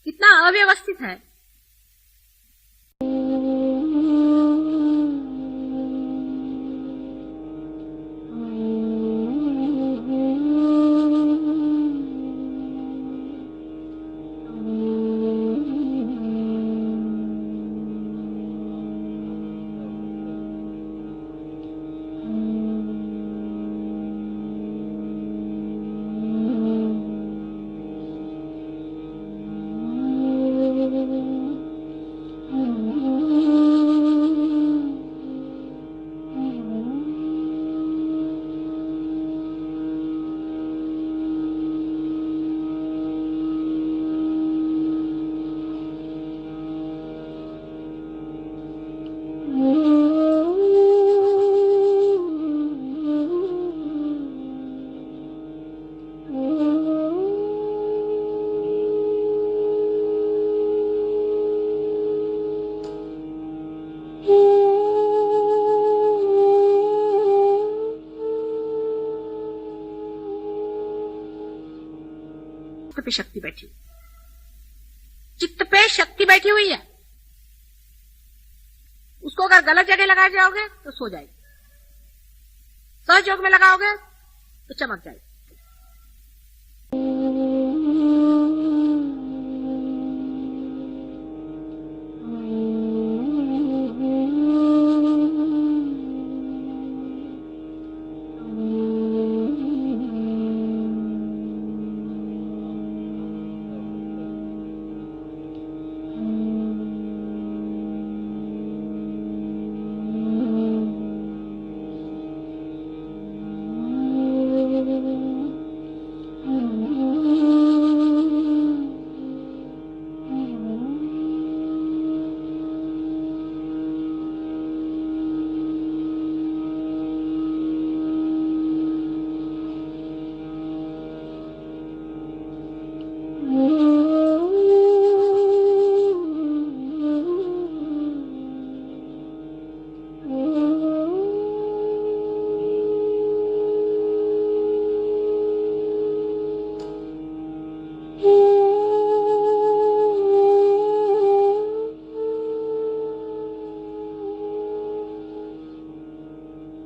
[SPEAKER 2] कितना अव्यवस्थित है। चित्त पे शक्ति बैठी हुई, चित्त पे शक्ति बैठी हुई है। उसको अगर गलत जगह लगा जाओगे तो सो जाएगी, सहज योग में लगाओगे तो चमक जाएगी।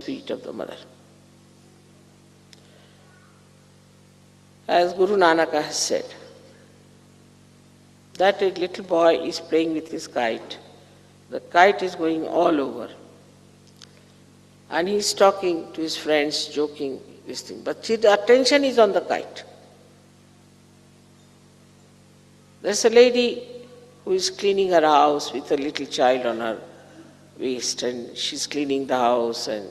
[SPEAKER 4] Feet of the mother. As Guru Nanak has said, that a little boy is playing with his kite. The kite is going all over. And he is talking to his friends, joking, this thing. But his attention is on the kite. There's a lady who is cleaning her house with a little child on her waist, and she's cleaning the house and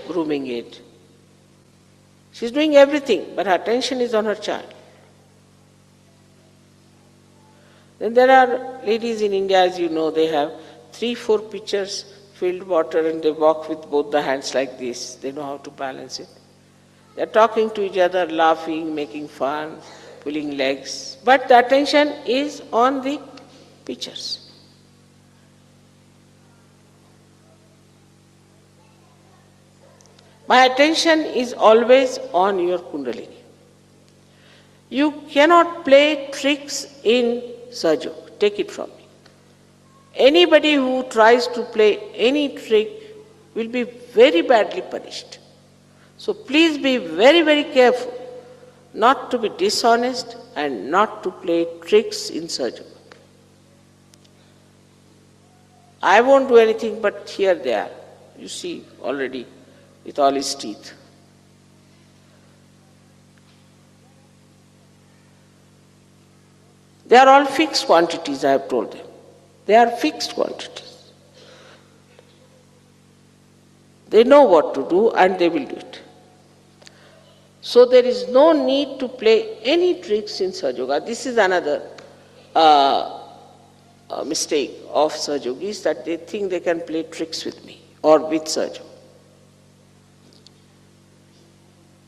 [SPEAKER 4] grooming it. She's doing everything, but her attention is on her child. Then there are ladies in India, as you know, they have 3-4 pitchers filled water and they walk with both the hands like this. They know how to balance it. They're talking to each other, laughing, making fun, pulling legs. But the attention is on the pitchers. My attention is always on your Kundalini. You cannot play tricks in Sajo. Take it from me. Anybody who tries to play any trick will be very badly punished. So please be very, very careful not to be dishonest and not to play tricks in Sajo. I won't do anything, but here they are. You see already with all his teeth. They are all fixed quantities, I have told them. They are fixed quantities. They know what to do and they will do it. So there is no need to play any tricks in Sahaja Yoga. This is another mistake of Sahaja Yogis, that they think they can play tricks with me or with Sahaja.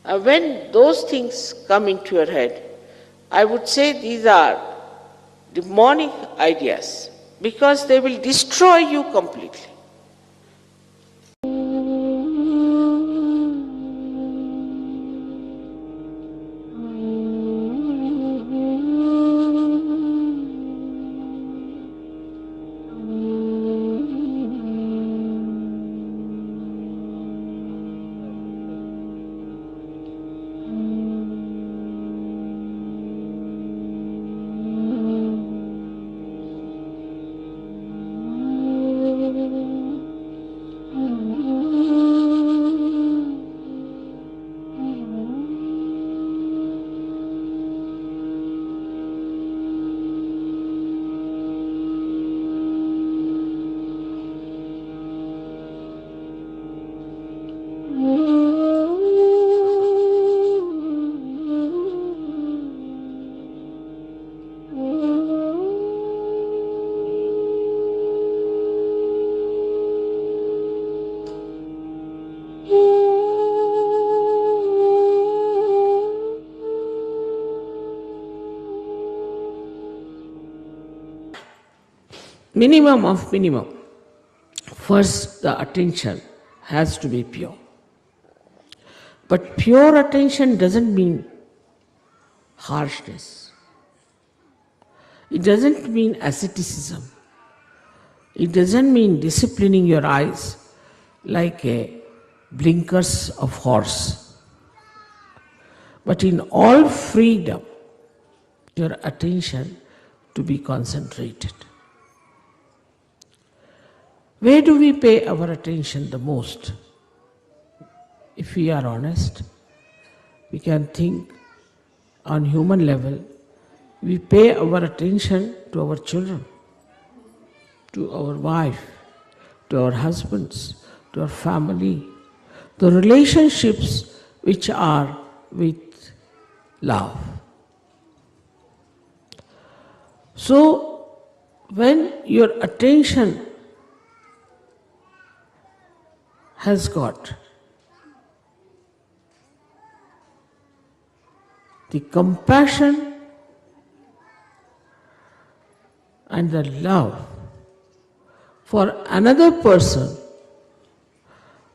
[SPEAKER 4] When those things come into your head, I would say these are demonic ideas, because they will destroy you completely. Minimum of minimum. First, the attention has to be pure. But pure attention doesn't mean harshness. It doesn't mean asceticism. It doesn't mean disciplining your eyes like a blinkers of horse. But in all freedom, your attention to be concentrated. Where do we pay our attention the most? If we are honest, we can think on human level, we pay our attention to our children, to our wife, to our husbands, to our family, the relationships which are with love. So, when your attention has got the compassion and the love for another person,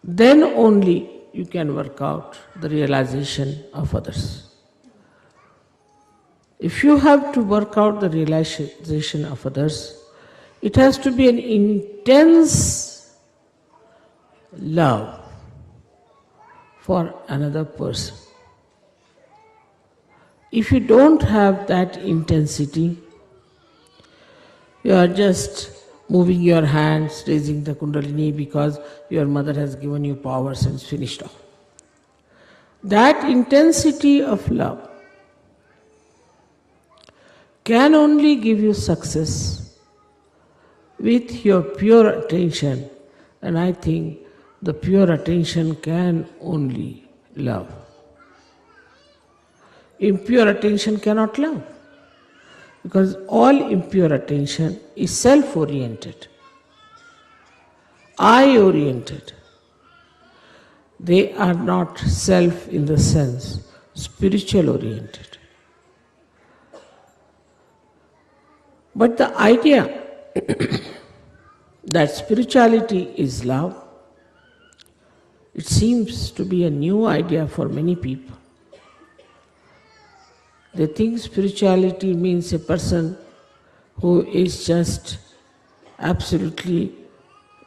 [SPEAKER 4] then only you can work out the realization of others. If you have to work out the realization of others, it has to be an intense love for another person. If you don't have that intensity, you are just moving your hands, raising the kundalini because your mother has given you powers and it's finished off. That intensity of love can only give you success with your pure attention, and I think the pure attention can only love. Impure attention cannot love, because all impure attention is self-oriented, I-oriented. They are not self in the sense spiritual-oriented. But the idea that spirituality is love, it seems to be a new idea for many people. They think spirituality means a person who is just absolutely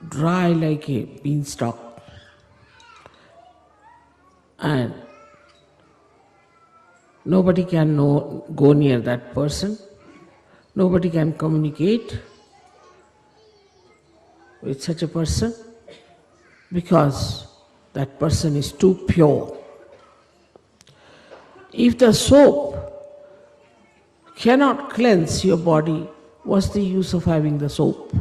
[SPEAKER 4] dry like a beanstalk and nobody can go near that person, nobody can communicate with such a person because that person is too pure. If the soap cannot cleanse your body, what's the use of having the soap?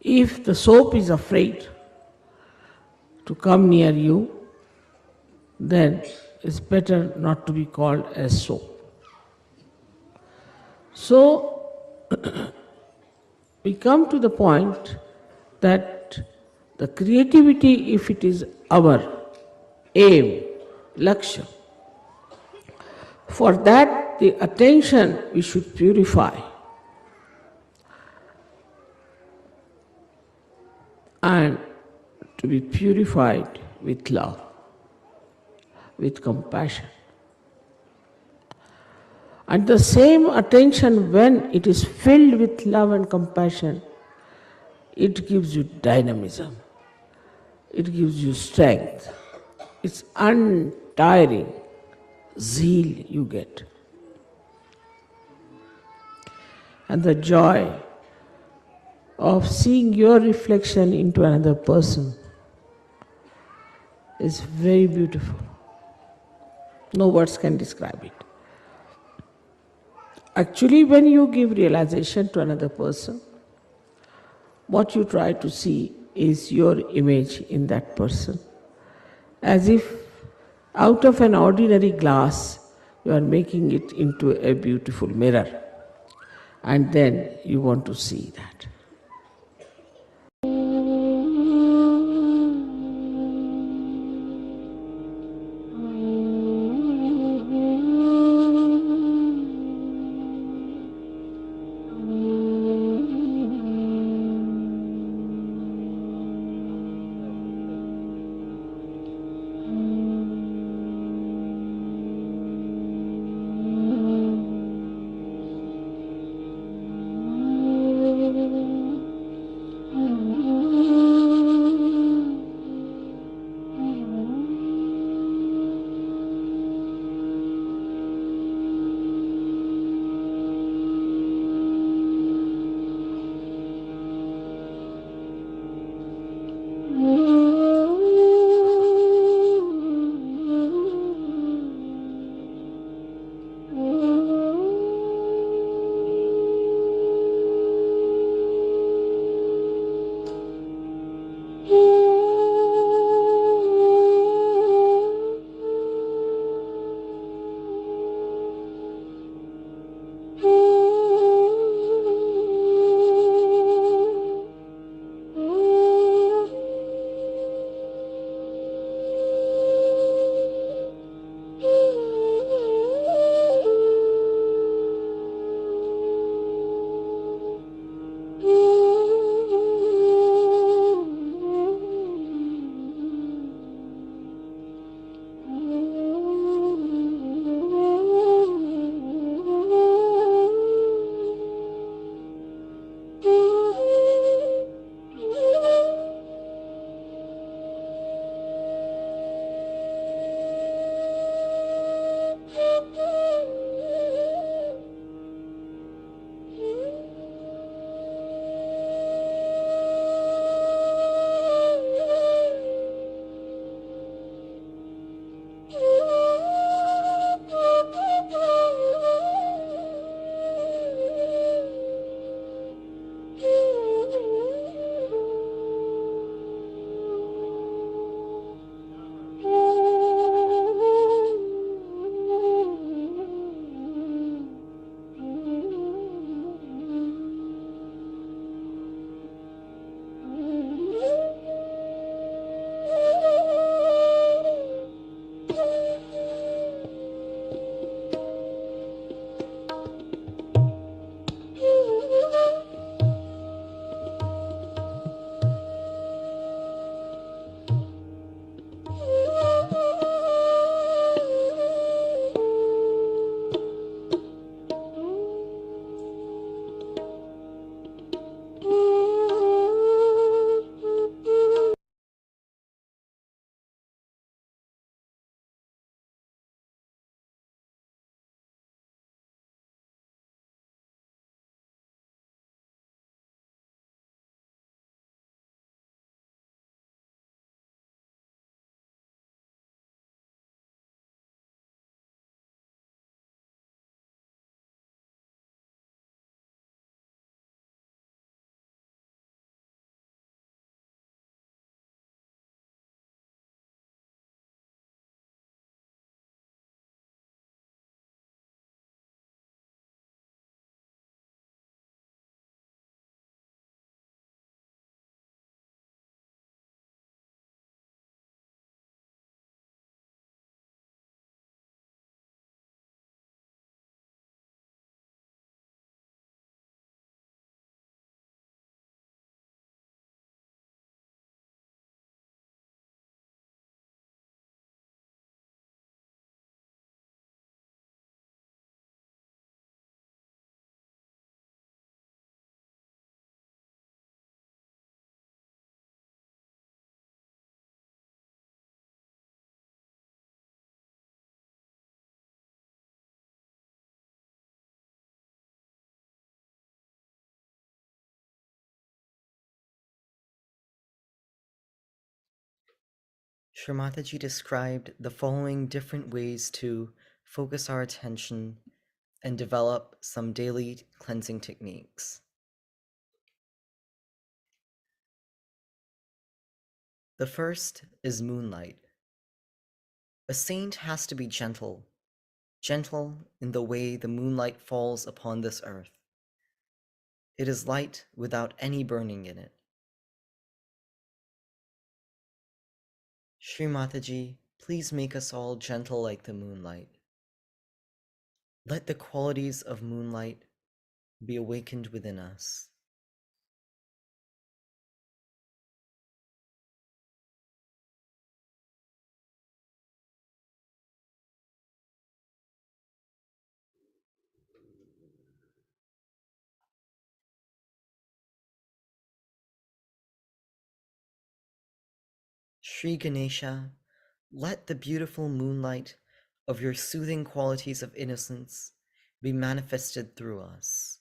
[SPEAKER 4] If the soap is afraid to come near you, then it's better not to be called as soap. So, we come to the point that the creativity, if it is our aim, lakshya, for that the attention we should purify and to be purified with love, with compassion. And the same attention, when it is filled with love and compassion, it gives you dynamism, it gives you strength, it's untiring zeal you get. And the joy of seeing your reflection into another person is very beautiful. No words can describe it. Actually, when you give realization to another person, what you try to see is your image in that person. As if out of an ordinary glass, you are making it into a beautiful mirror. And then you want to see that.
[SPEAKER 1] Shri Mataji described the following different ways to focus our attention and develop some daily cleansing techniques. The first is moonlight. A saint has to be gentle, gentle in the way the moonlight falls upon this earth. It is light without any burning in it. Shri Mataji, please make us all gentle like the moonlight. Let the qualities of moonlight be awakened within us. Shri Ganesha, let the beautiful moonlight of your soothing qualities of innocence be manifested through us.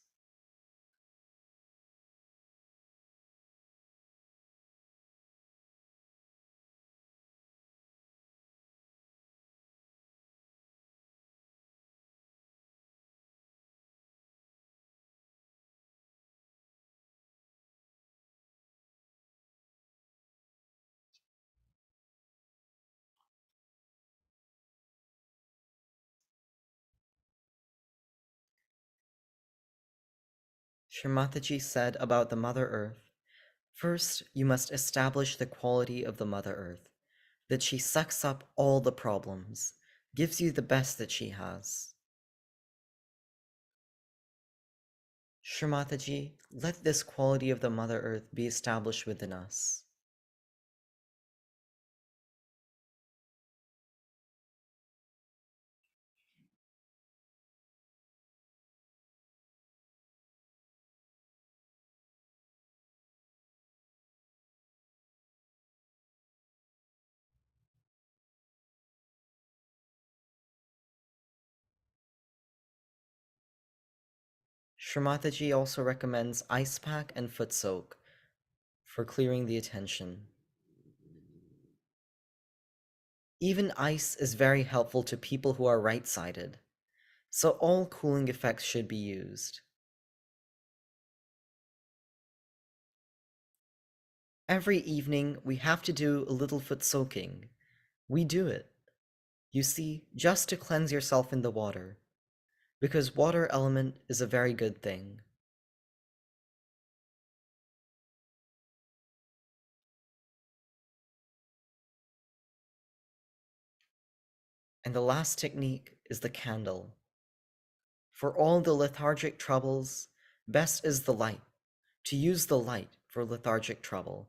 [SPEAKER 1] Shri Mataji said about the Mother Earth, first you must establish the quality of the Mother Earth, that she sucks up all the problems, gives you the best that she has. Shri Mataji, let this quality of the Mother Earth be established within us. Shri Mataji also recommends ice pack and foot soak for clearing the attention. Even ice is very helpful to people who are right-sided, so all cooling effects should be used. Every evening we have to do a little foot soaking. We do it, you see, just to cleanse yourself in the water, because water element is a very good thing. And the last technique is the candle. For all the lethargic troubles, best is the light, to use the light for lethargic trouble.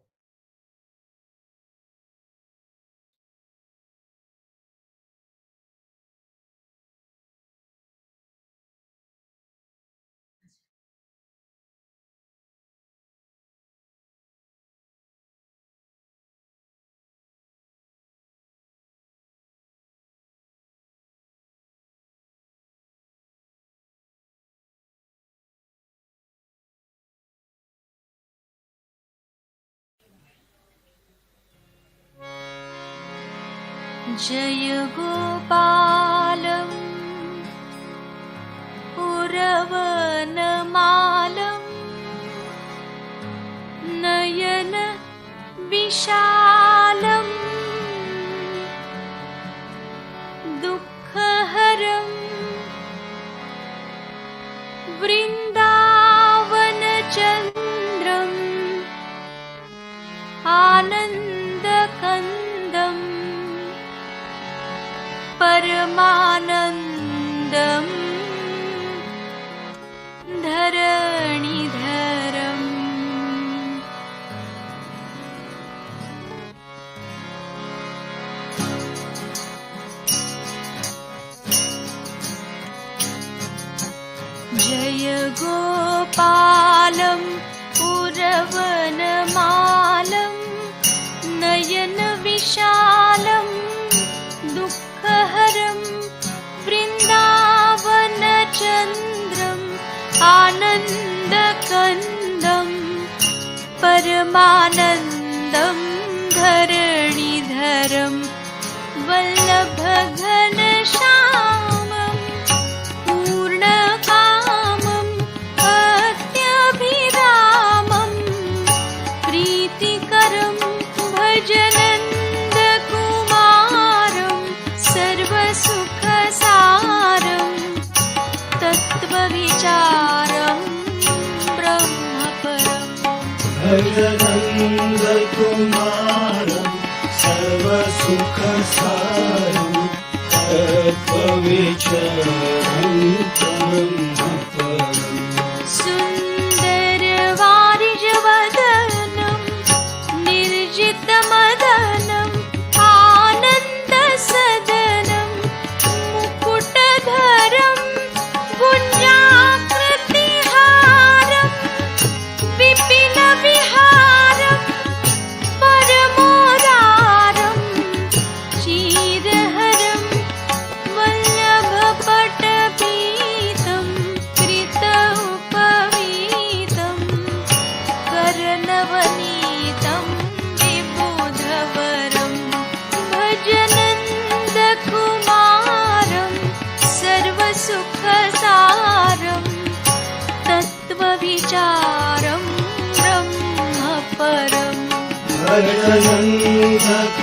[SPEAKER 5] जय गोपालम् पुरवनमालम् नयन विशालम् दुःखहरम् वृन्दावनचन्द्रम् आनन्दकन्दम् परमानन्दम् धरणिधरम् जय गोपालम् पुरवनमालम् नयन विशालम् दुःखहरम् वृन्दावनचन्द्रम् आनन्दकन्दम् परमानन्दम् धरणिधरम्
[SPEAKER 6] भजनन्दकुमारं सर्वसुखसारं तत्त्वविचारं ब्रह्मपरम्
[SPEAKER 5] सुन्दरवारिजवदनं निर्जितमदनं आनन्दसदनं मुकुटधरं गुञ्जाकृतिहारं विपिनविहारं परमोदारं क्षीरहरं वल्लभपटपीतं कृतौपवीतं करनवनीतं विबुधवरं भजनन्दकुमारं सर्वसुखसारं तत्त्वविचारं ब्रह्मपरम्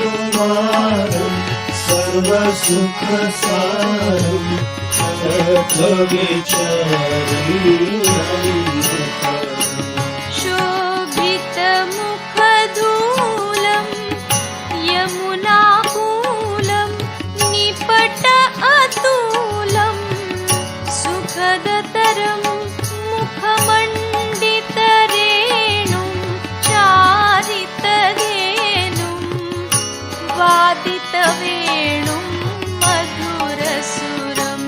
[SPEAKER 6] भजनन्दकुमारं सर्वसुखसारं तत्त्वविचारं ब्रह्मपरम्
[SPEAKER 5] शोभितमुखधूलं यमुनाकूलं निपट अतुलं सुखदतरं मुखमण्डितरेणुं चारितधेनुं वादितवेणुं मधुरसुरं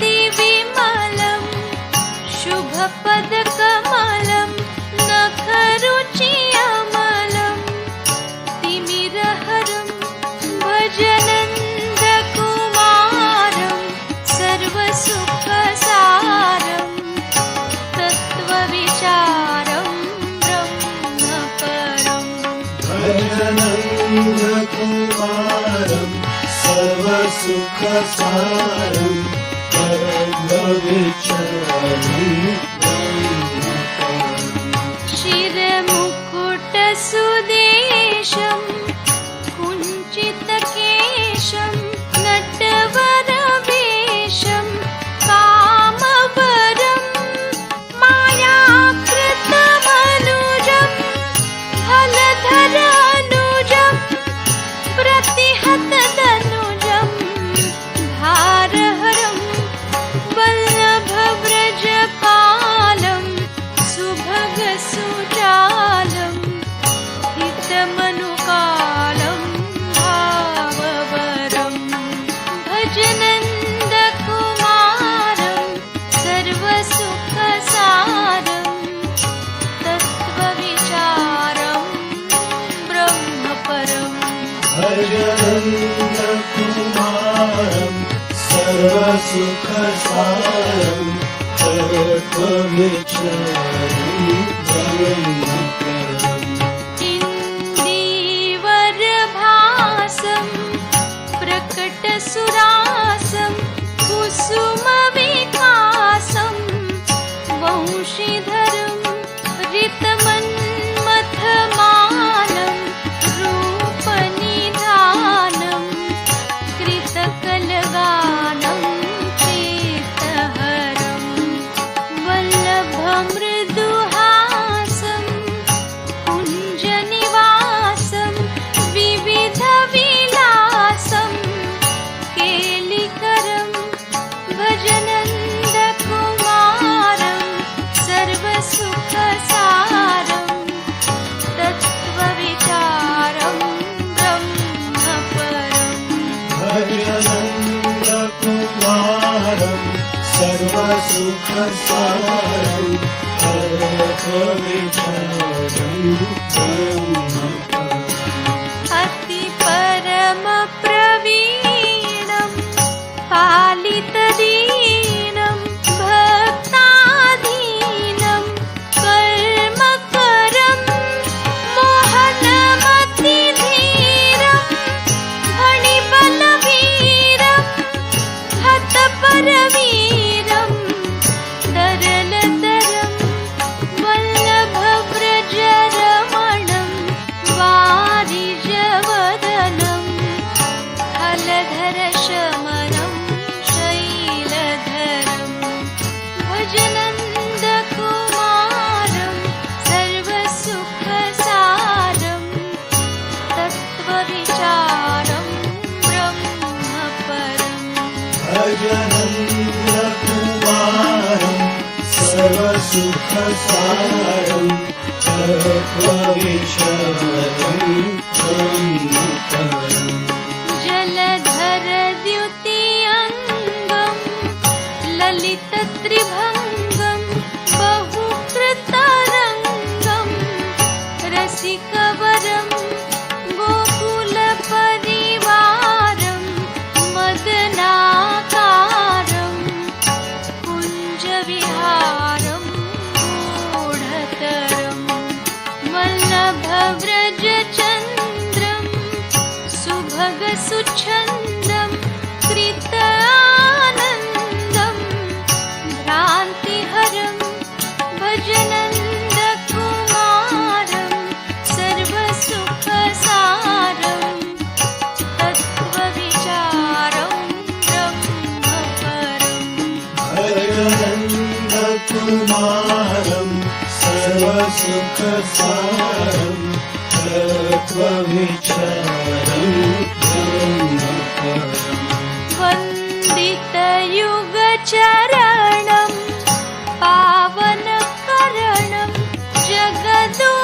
[SPEAKER 5] वल्लभमतिविमलं शुभपदकमलं नखरुचिअमलं तिमिरहरं भजनन्दकुमारं सर्वसुखसारं तत्त्वविचारं ब्रह्मपरम्
[SPEAKER 6] भजनन्दकुमारं सर्वसुखसारं तत्त्वविचारं ब्रह्मपरम्
[SPEAKER 5] शिरमुकुटसुदेशं कुञ्चितकेशं नटवरवेशं कामवरं मायाकृतमनुजं हलधरानुजं प्रतिहततनुजं भारहरं वल्लभव्रजपालं सुभगसुजालं हितमनुकालं भाववरं भजनन्दकुमारं सर्वसुखसारं तत्त्वविचारं ब्रह्मपरम्
[SPEAKER 6] भजनन्दकुमारं सर्वसुखसारं तत्त्वविचारं ब्रह्मपरम्
[SPEAKER 5] इन्दीवरभासं प्रकटसुरासं कुसुमविकासं वंशीधरं ऋतमन्मथमालं रूपनिधानं कृतकलगानं चेतहरं वल्लभमृदुहासं कुञ्जनिवासं विविधविलासं केलिकरं भजनन्दकुमारं सर्वसुखसारं तत्त्वविचारं ब्रह्मपरम्
[SPEAKER 6] भजनन्दकुमारं सर्वसुखसारं तत्त्वविचारं ब्रह्मपरम्
[SPEAKER 5] अतिपरमप्रवीणं पालितदीनं भक्ताधीनं कर्मकरं मोहनमतिधीरं फणिबलवीरं हतपरवीरं तरलतरं वल्लभव्रजरमणं वारिजवदनं हलधरशमनं शैलधरं भजनन्दकुमारं
[SPEAKER 6] भजनन्दकुमारं सर्वसुखसारं तत्त्वविचारं ब्रह्मपरम्
[SPEAKER 5] जलधर द्युतिअङ्गं ललितत्रिभङ्गं बहुकृतरङ्गं रसिकवरं गोकुलपरिवारं मदनाकारं कुञ्जविहारं गूढतरं वल्लभव्रजचन्द्रं सुभगसुच्छन्दं कृतानन्दं भ्रान्तिहरं भजनन्दकुमारं सर्वसुखसारं तत्त्वविचारं ब्रह्मपरम्
[SPEAKER 6] भजनन्दकुमारं सर्वसुखसारं तत्त्वविचारं ब्रह्मपरम्
[SPEAKER 5] वन्दितयुगचरणं पावनकरणं जगदोद्धरणं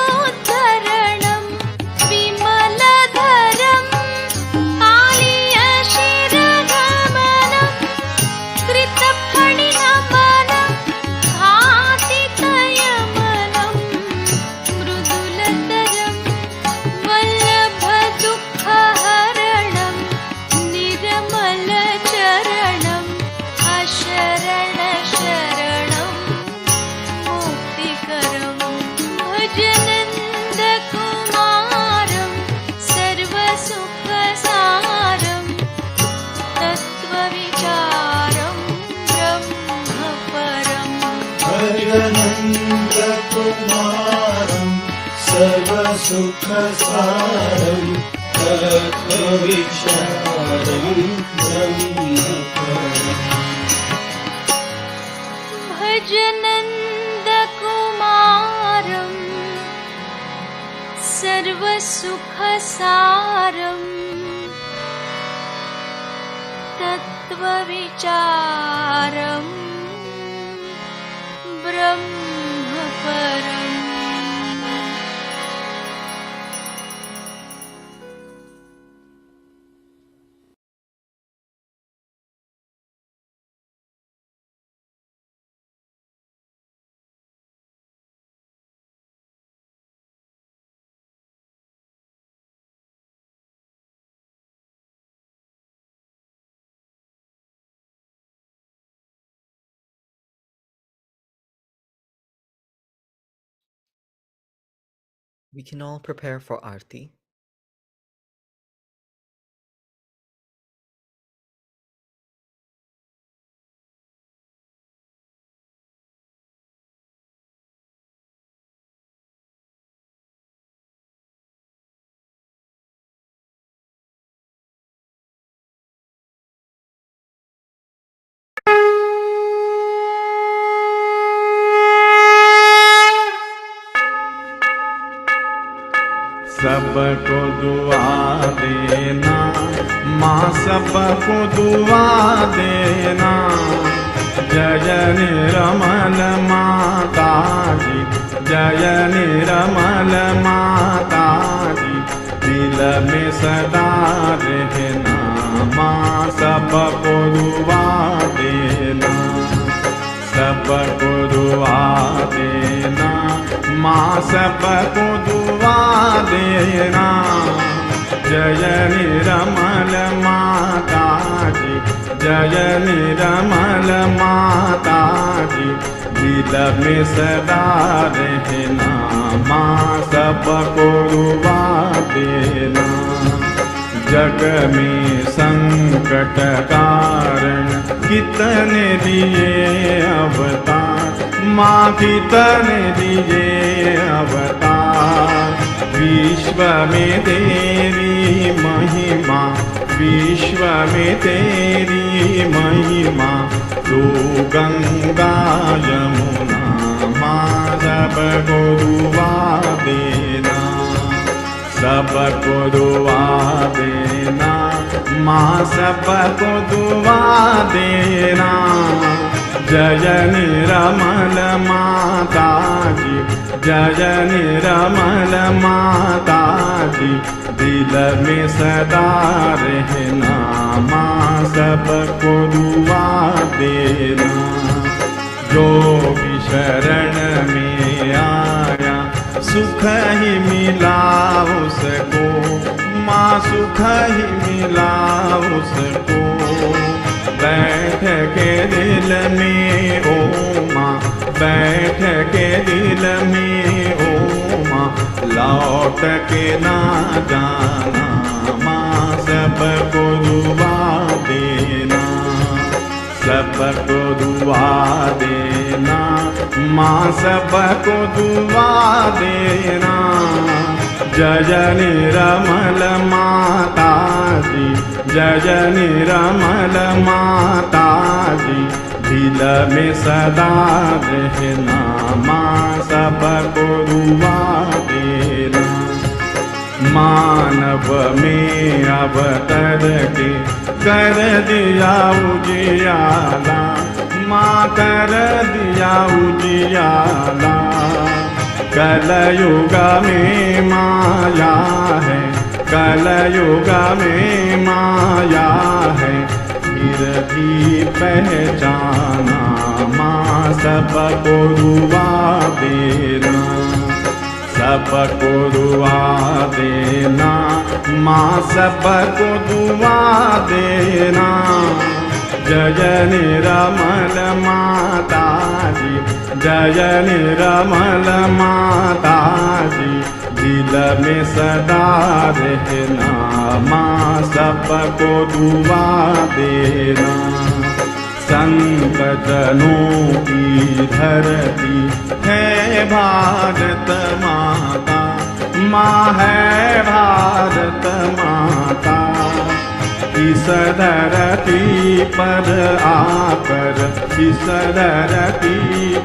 [SPEAKER 5] विमलधरं कालियशिरगमनं कृतफणिनमनं घातितयमनं मृदुलतरं वल्लभदुःखहरणं निर्मलचरणम् अशरणशरणं मुक्तिकरं भजनन्दकुमारं सर्वसुखसारं तत्त्वविचारं ब्रह्मपरम्
[SPEAKER 6] भजनन्दकुमारं सर्वसुखसारं तत्त्वविचारं ब्रह्मपरम्
[SPEAKER 5] भजनन्दकुमारं सर्वसुखसारं तत्त्वविचारं ब्रह्मपरम्
[SPEAKER 1] We can all prepare for Aarti.
[SPEAKER 7] सबको दुआ देना माँ, सबको दुआ देना। जय निर्मल माता जी, जय निर्मल माता जी, दिल में सदा रहना माँ, सबको दुआ देना, सबको दुआ देना माँ, सबको दुआ देना। जय निर्मल माता जी, जय निर्मल माता जी, दिल में सदा रहना माँ, सबको दुआ देना। जग में संकट कारण कितने दिए अवतार माँ, कितने दिए अवतार। विश्व में तेरी महिमा, विश्व में तेरी महिमा, तू गंगा यमुना माँ, सबको दुआ देना, सबको दुआ देना माँ सबको दुआ देना। जय निरमल माता जी, जय निरमल माता जी, दिल में सदा रहना, माँ सबको दुआ देना। जो भी शरण में आया सुख ही मिला उसको, माँ सुख ही मिला उसको। बैठ के दिल में ओ माँ, बैठ के दिल में ओ माँ, लौट के ना जाना, माँ सबको दुआ देना, सबको दुआ देना, माँ सबको दुआ देना। जय निरमल माता जी, जय निरमल माता जी, दिल में सदा रहना, माँ सबको दुआ देना। मानव में अवतर के कर दिया उजियाला, माँ कर दिया उजियाला। कलयुग में माया है, कलयुग में माया है, फिर भी पहचाना, माँ सबको दुआ देना, सबको दुआ देना, माँ सबको दुआ देना। जय निरमल माता जी, जय निरमल माता जी, दिल में सदा रहना, माँ सबको दुआ देना। संकटनों की धरती है भारत माता, माँ है भारत माता। इस धरती पर आकर, इस धरती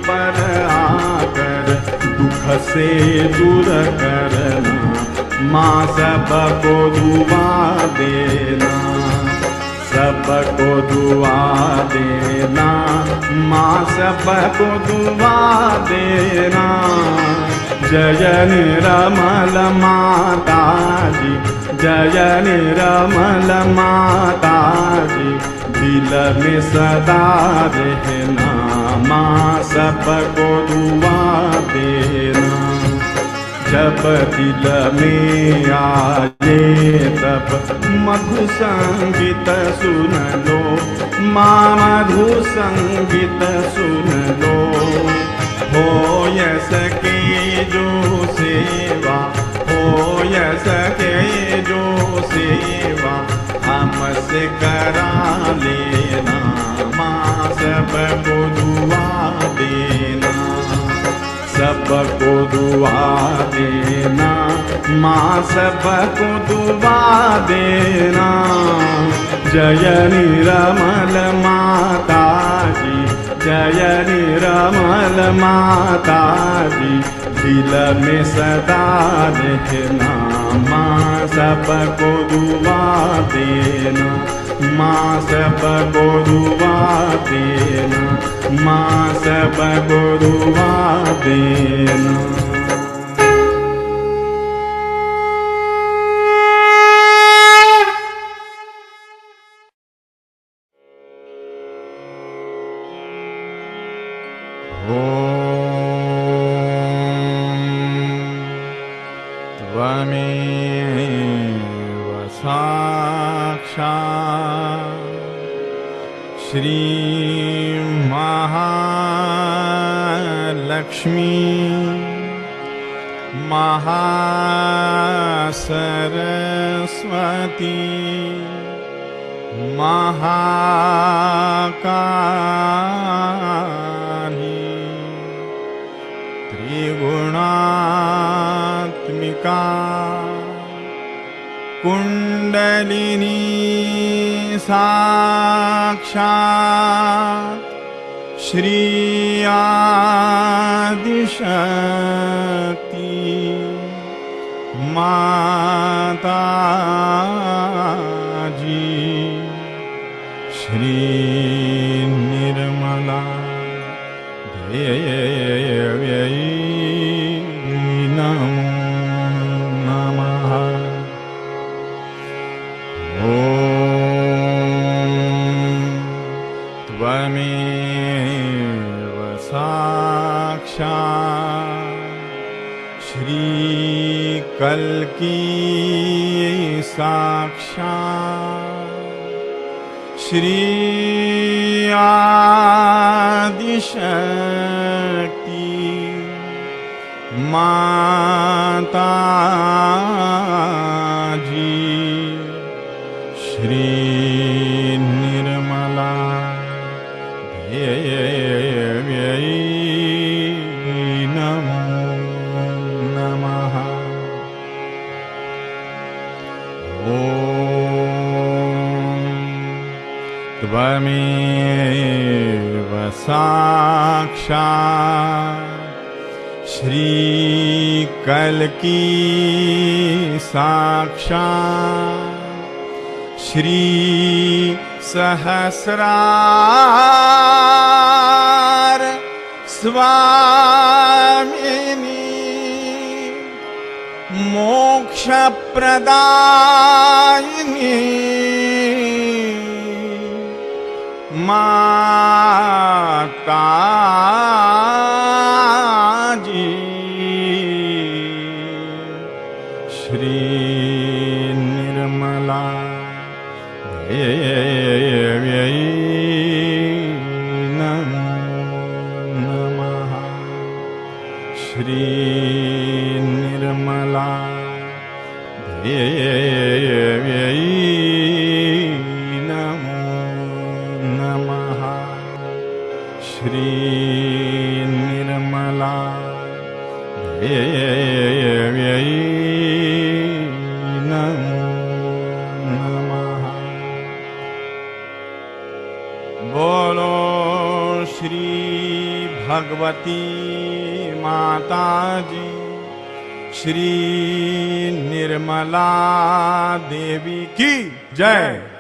[SPEAKER 7] पर आकर, दुख से दूर करना, माँ सबको दुआ देना, सबको दुआ देना, माँ सबको दुआ देना। जय निरमल माता जी, जय निरमल माता जी, दिल में सदा रहना, माँ सबको दुआ देना। जब दिल में आए तब मधु संगीत सुन लो, माँ मधु संगीत सुन लो। हो य सके जो सेवा, हो य सके जो सेवा, हमसे करा लेना, माँ सबको दुआ देना, सबको दुआ देना, माँ सबको दुआ देना। जय निरमल माता जी, जय निरमल माता जी, दिल में सदा रहना, माँ सबको दुआ देना, माँ सबको दुआ देना, माँ सबको दुआ देना। त्वमेव साक्षात् श्री महालक्ष्मी महासरस्वती महाकाली त्रिगुणात्मिका कुंडलिनी साक्षात् श्री आदिशक्ति माता जी। श्री निर्मला देव्यै नमो नमः। ॐ त्वमेव साक्षात् श्रीकल्की साक्षात् श्री आदिशक्ति माताजी श्री निर्मला देव्यै नमो नमः। ॐ त्वमेव साक्षात् श्रीकल्की साक्षात् श्री सहस्रार स्वामिनी मोक्षप्रदायिनी माताजी श्री निर्मला देव्यै नमो नमः। श्री निर्मला देव्यै नमो नमः। श्री निर्मला देव्यै नमो नमः। बोलो श्री भगवती माताजी श्री निर्मला देवी की जय।